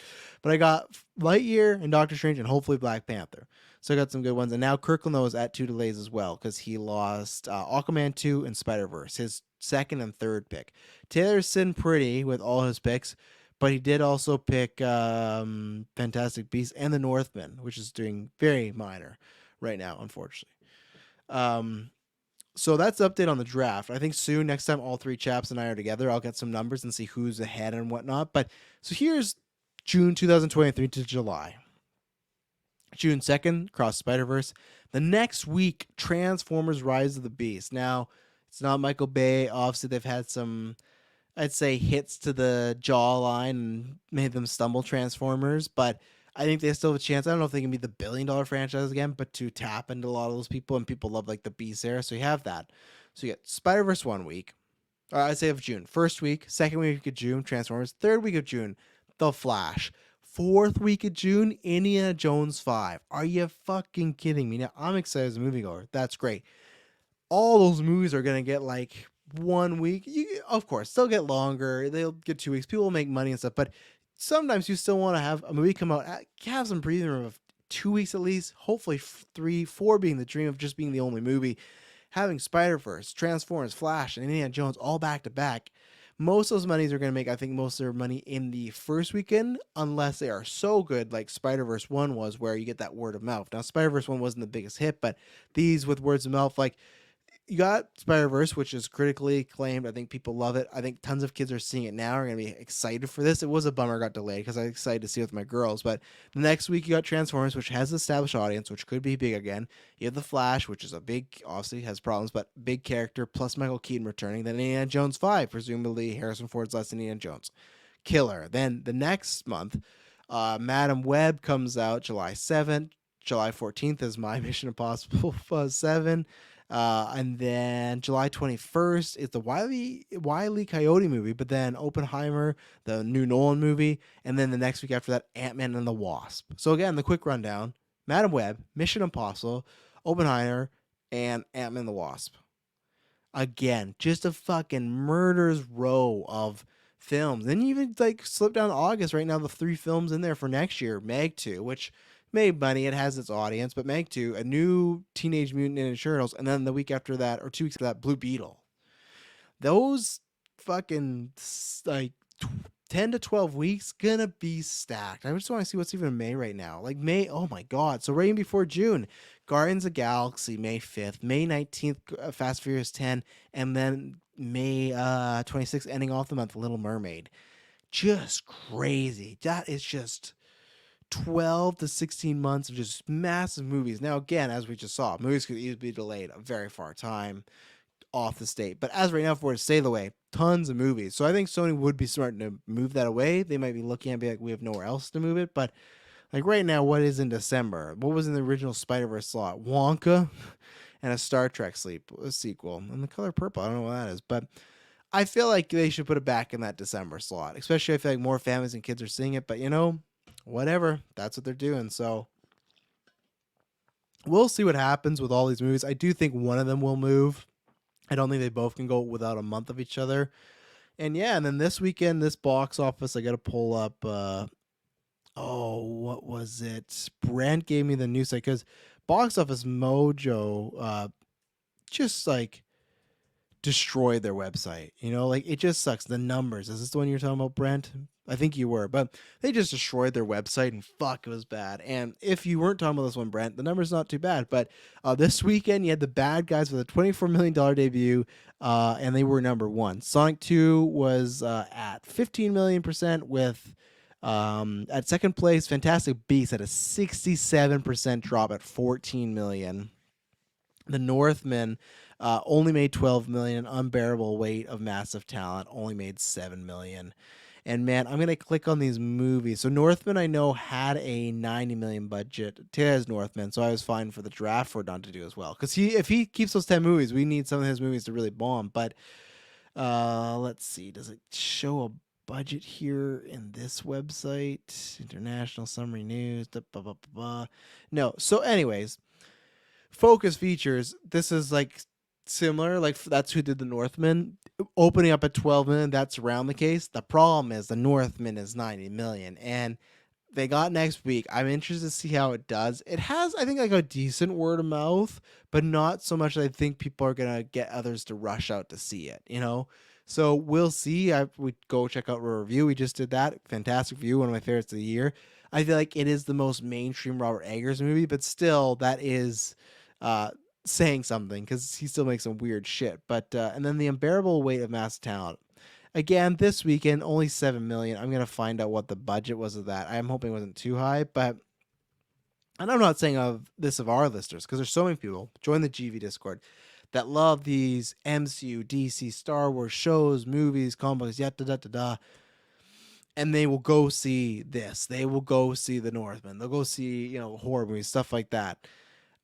Speaker 1: But I got Lightyear and Doctor Strange and hopefully Black Panther. So I got some good ones. And now Kirkland is at 2 delays as well, because he lost Aquaman 2 and Spider-Verse, his second and third pick. Taylor's sitting pretty with all his picks, but he did also pick Fantastic Beasts and The Northman, which is doing very minor right now, unfortunately. So that's the update on the draft. I think soon, next time all 3 chaps and I are together, I'll get some numbers and see who's ahead and whatnot. But so here's June 2023 to July. June 2nd, Across Spider-Verse. The next week, Transformers Rise of the Beast. Now, it's not Michael Bay. Obviously, they've had some, I'd say, hits to the jawline and made them stumble, Transformers. But I think they still have a chance. I don't know if they can be the billion-dollar franchise again, but to tap into a lot of those people, and people love like the Beast era. So you have that. So you get Spider-Verse 1 week. Or I'd say of June. First week, second week of June, Transformers. Third week of June, The Flash. Fourth week of June, Indiana Jones 5. Are you fucking kidding me? Now, I'm excited as a moviegoer. That's great. All those movies are going to get like 1 week. Of course, they'll get longer. They'll get 2 weeks. People will make money and stuff. But sometimes you still want to have a movie come out, have some breathing room of 2 weeks at least. Hopefully 3, 4 being the dream of just being the only movie. Having Spider-Verse, Transformers, Flash, and Indiana Jones all back to back. Most of those monies are going to make, I think, most of their money in the first weekend, unless they are so good, like Spider-Verse 1 was, where you get that word of mouth. Now, Spider-Verse 1 wasn't the biggest hit, but these with words of mouth, like, you got Spider-Verse, which is critically acclaimed. I think people love it. I think tons of kids are seeing it now, are going to be excited for this. It was a bummer it got delayed, because I was excited to see it with my girls. But the next week, you got Transformers, which has an established audience, which could be big again. You have The Flash, which is a big, obviously has problems, but big character, plus Michael Keaton returning. Then Indiana Jones 5, presumably Harrison Ford's last Indiana Jones. Killer. Then the next month, Madam Web comes out July 7th. July 14th is my Mission Impossible 7. And then July 21st is the Wile E. Coyote movie, but then Oppenheimer, the new Nolan movie, and then the next week after that, Ant-Man and the Wasp. So again, the quick rundown: Madam Web, Mission Impossible, Oppenheimer, and Ant-Man and the Wasp. Again, just a fucking murder's row of films. Then you even like slip down to August right now, the 3 films in there for next year. Meg 2, which made money, it has its audience, but Meg 2, a new Teenage Mutant Ninja Turtles, and then the week after that, or 2 weeks after that, Blue Beetle. Those fucking like 10 to 12 weeks gonna be stacked. I just want to see what's even in May right now. Like May, oh my god. So right before June, Guardians of the Galaxy May 5th, May 19th, Fast Furious 10, and then May 26th, ending off the month, Little Mermaid. Just crazy. That is just 12 to 16 months of just massive movies. Now, again, as we just saw, movies could easily be delayed a very far time off the state. But as right now, if we're to stay the way, tons of movies. So I think Sony would be smart to move that away. They might be looking at be like, we have nowhere else to move it. But like right now, what is in December? What was in the original Spider-Verse slot? Wonka and a Star Trek sequel. And The Color Purple. I don't know what that is. But I feel like they should put it back in that December slot. Especially I feel like more families and kids are seeing it. But you know, whatever. That's what they're doing. So we'll see what happens with all these movies. I do think one of them will move. I don't think they both can go without a month of each other. And yeah, and then this weekend, this box office, I got to pull up. What was it? Brent gave me the news site because Box Office Mojo just like destroyed their website. You know, like it just sucks. The numbers. Is this the one you're talking about, Brent? I think you were, but they just destroyed their website and fuck, it was bad. And if you weren't talking about this one, Brent, the number's not too bad. But this weekend, you had the Bad Guys with a $24 million debut, and they were number 1. Sonic 2 was at 15 million% with at second place, Fantastic Beasts at a 67% drop at 14 million. The Northman only made 12 million. Unbearable Weight of Massive Talent only made 7 million. And man, I'm gonna click on these movies. So Northman, I know, had a 90 million budget. Tis Northman, so I was fine for the draft for Don to do as well. Because if he keeps those 10 movies, we need some of his movies to really bomb. But let's see, does it show a budget here in this website? International Summary News. No. So, anyways, Focus Features. This is like similar. Like that's who did the Northman. Opening up at 12 million, that's around the case. The problem is the Northman is 90 million, and they got next week. I'm interested to see how it does. It has, I think, like a decent word of mouth, but not so much that I think people are gonna get others to rush out to see it. You know, so we'll see. We go check out a review. We just did that. Fantastic View, one of my favorites of the year. I feel like it is the most mainstream Robert Eggers movie, but still, that is saying something because he still makes some weird shit. But and then The Unbearable Weight of Mass Talent. Again, this weekend, only 7 million. I'm gonna find out what the budget was of that. I'm hoping it wasn't too high, but and I'm not saying of this of our listeners because there's so many people join the GV Discord that love these MCU, DC, Star Wars shows, movies, comics, and they will go see this. They will go see The Northman. They'll go see horror movies, stuff like that.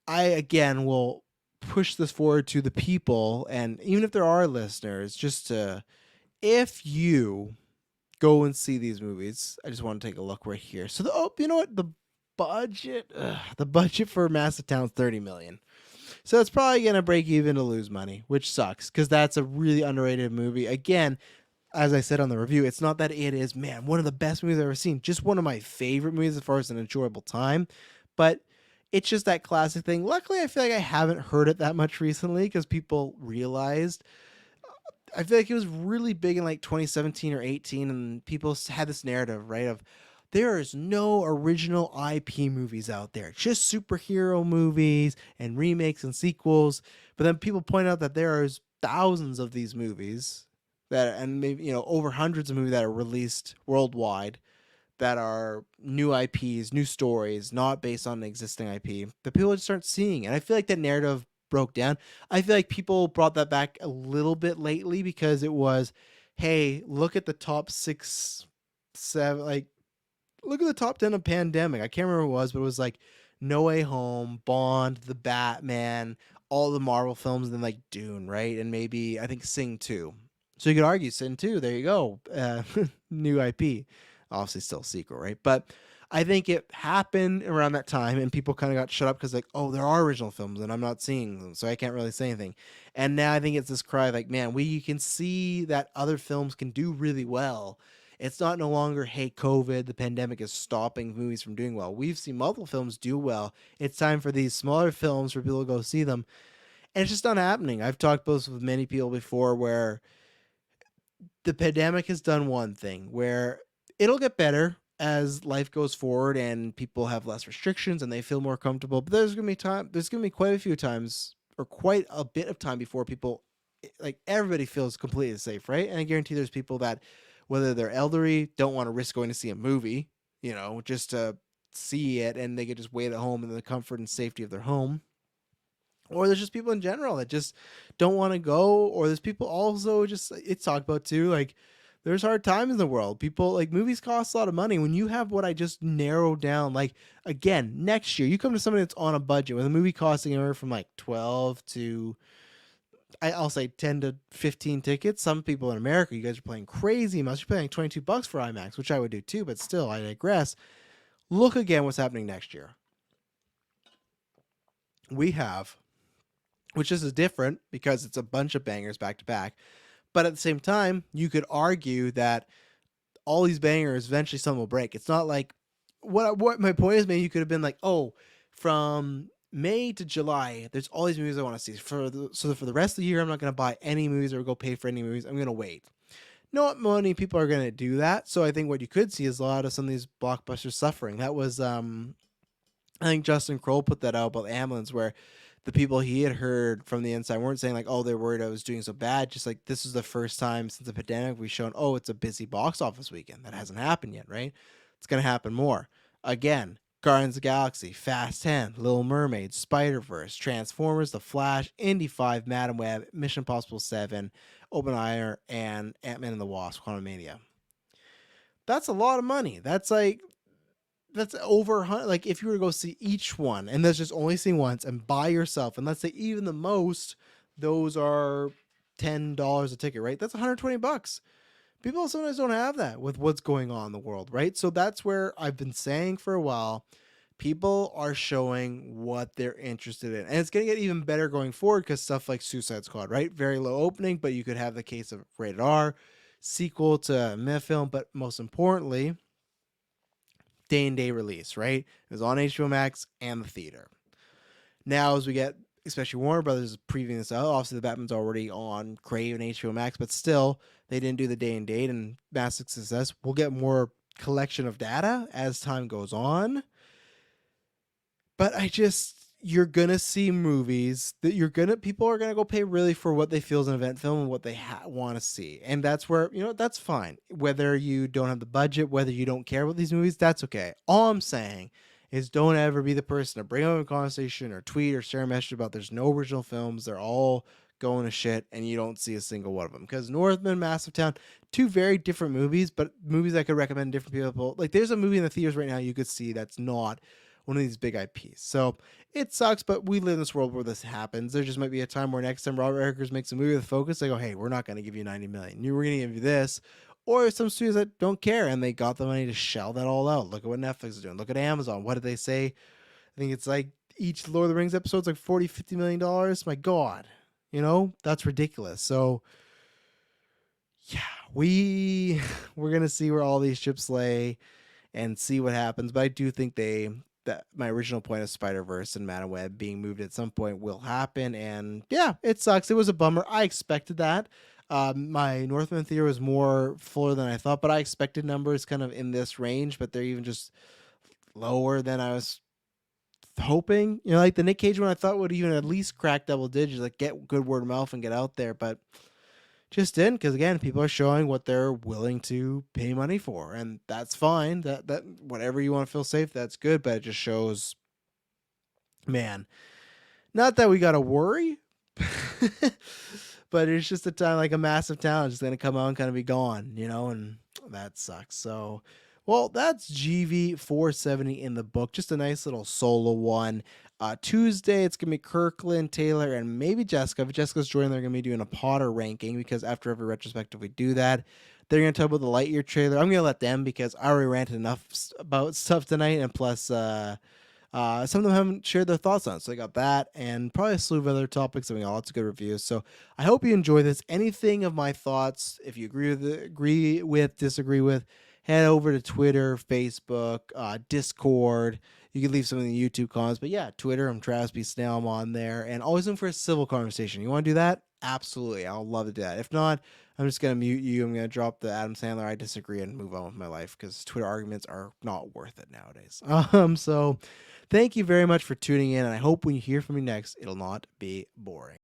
Speaker 1: I again will push this forward to the people, and even if there are listeners, just to, if you go and see these movies, I just want to take a look right here. So you know what, the budget for Massive Talent's 30 million. So it's probably gonna break even to lose money, which sucks because that's a really underrated movie. Again, as I said on the review, it's not that it is, man, one of the best movies I've ever seen. Just one of my favorite movies as far as an enjoyable time, but it's just that classic thing. Luckily, I feel like I haven't heard it that much recently because people realized. I feel like it was really big in like 2017 or 18, and people had this narrative, right, of there is no original IP movies out there, just superhero movies and remakes and sequels. But then people point out that there is thousands of these movies that, and maybe over hundreds of movies that are released worldwide that are new IPs, new stories, not based on an existing IP, that people just aren't seeing. And I feel like that narrative broke down. I feel like people brought that back a little bit lately because it was, hey, look at the top 6, 7, like, look at the top 10 of pandemic. I can't remember what it was, but it was like No Way Home, Bond, The Batman, all the Marvel films, and then like Dune, right? And maybe I think Sing 2. So you could argue Sin 2, there you go. New IP. Obviously still a sequel, right? But I think it happened around that time and people kind of got shut up because like, oh, there are original films and I'm not seeing them, so I can't really say anything. And now I think it's this cry like, man, we can see that other films can do really well. It's not no longer, hey, COVID, the pandemic is stopping movies from doing well. We've seen multiple films do well. It's time for these smaller films for people to go see them. And it's just not happening. I've talked both with many people before where the pandemic has done one thing where it'll get better as life goes forward and people have less restrictions and they feel more comfortable. But there's gonna be quite a few times or quite a bit of time before people like everybody feels completely safe, right? And I guarantee there's people that whether they're elderly, don't want to risk going to see a movie, just to see it and they could just wait at home in the comfort and safety of their home. Or there's just people in general that just don't want to go. Or there's people also just, it's talked about too, like there's hard times in the world. People like movies cost a lot of money. When you have what I just narrowed down, like again, next year, you come to somebody that's on a budget with a movie costing anywhere from like 12 to, I'll say 10 to 15 tickets. Some people in America, you guys are playing crazy amounts. You're paying $22 for IMAX, which I would do too, but still, I digress. Look again what's happening next year. We have, which is different because it's a bunch of bangers back to back. But at the same time, you could argue that all these bangers eventually some will break. It's not like what my point is. Maybe you could have been like, oh, from May to July, there's all these movies I want to see. For the rest of the year, I'm not going to buy any movies or go pay for any movies. I'm going to wait. Not many people are going to do that. So I think what you could see is a lot of some of these blockbusters suffering. That was I think Justin Kroll put that out about Ambulance, where the people he had heard from the inside weren't saying like, oh, they're worried I was doing so bad. Just like, this is the first time since the pandemic we've shown, oh, it's a busy box office weekend. That hasn't happened yet, right? It's going to happen more. Again, Guardians of the Galaxy, Fast 10, Little Mermaid, Spider-Verse, Transformers, The Flash, Indy 5, Madam Web, Mission Impossible 7, Oppenheimer, and Ant-Man and the Wasp, Quantumania. That's a lot of money. That's over, like if you were to go see each one and that's just only seeing once and buy yourself, and let's say even the most, those are $10 a ticket, right? That's $120. People sometimes don't have that with what's going on in the world, right? So that's where I've been saying for a while, people are showing what they're interested in. And it's going to get even better going forward because stuff like Suicide Squad, right? Very low opening, but you could have the case of rated R, sequel to a meh film, but most importantly, day and day release, right? It was on HBO Max and the theater. Now, as we get, especially Warner Brothers is previewing this out, obviously the Batman's already on Crave and HBO Max, but still, they didn't do the day and date and massive success. We'll get more collection of data as time goes on. But you're gonna see movies that people are gonna go pay really for what they feel is an event film and what they want to see, and that's where that's fine. Whether you don't have the budget, whether you don't care about these movies, that's okay. All I'm saying is don't ever be the person to bring up a conversation or tweet or share a message about there's no original films, they're all going to shit, and you don't see a single one of them. Because Northman, Massive Town, two very different movies, but movies I could recommend different people. Like there's a movie in the theaters right now you could see that's not one of these big IPs. So it sucks, but we live in this world where this happens. There just might be a time where next time Robert Eggers makes a movie with focus, they go, hey, we're not going to give you 90 million. We're going to give you this. Or some studios that don't care and they got the money to shell that all out. Look at what Netflix is doing. Look at Amazon. What did they say? I think it's like each Lord of the Rings episode's like $40-50 million. My God, that's ridiculous. So yeah, we're going to see where all these ships lay and see what happens. But I do think that my original point of Spider-Verse and Madam Web being moved at some point will happen. And yeah, it sucks. It was a bummer. I expected that. My Northman theater was more fuller than I thought, but I expected numbers kind of in this range, but they're even just lower than I was hoping. Like the Nick Cage one I thought would even at least crack double digits, like get good word of mouth and get out there, but just didn't, because again, people are showing what they're willing to pay money for, and that's fine. That whatever you want to feel safe, that's good, but it just shows, man, not that we gotta worry, but it's just a time like a Massive Town is gonna come out and kind of be gone, and that sucks. So, well, that's GV470 in the book, just a nice little solo one. Tuesday, it's going to be Kirklin, Taylor, and maybe Jessica. If Jessica's joining, they're going to be doing a Potter ranking because after every retrospective, we do that. They're going to talk about the Lightyear trailer. I'm going to let them because I already ranted enough about stuff tonight, and plus, some of them haven't shared their thoughts on it. So they got that and probably a slew of other topics, and we got lots of good reviews. So I hope you enjoy this. Anything of my thoughts, if you agree with, disagree with, head over to Twitter, Facebook, Discord. You can leave some in the YouTube comments. But yeah, Twitter, I'm Travis B. Snail. I'm on there. And always looking for a civil conversation. You want to do that? Absolutely. I'll love to do that. If not, I'm just going to mute you. I'm going to drop the Adam Sandler I disagree and move on with my life because Twitter arguments are not worth it nowadays. So thank you very much for tuning in. And I hope when you hear from me next, it'll not be boring.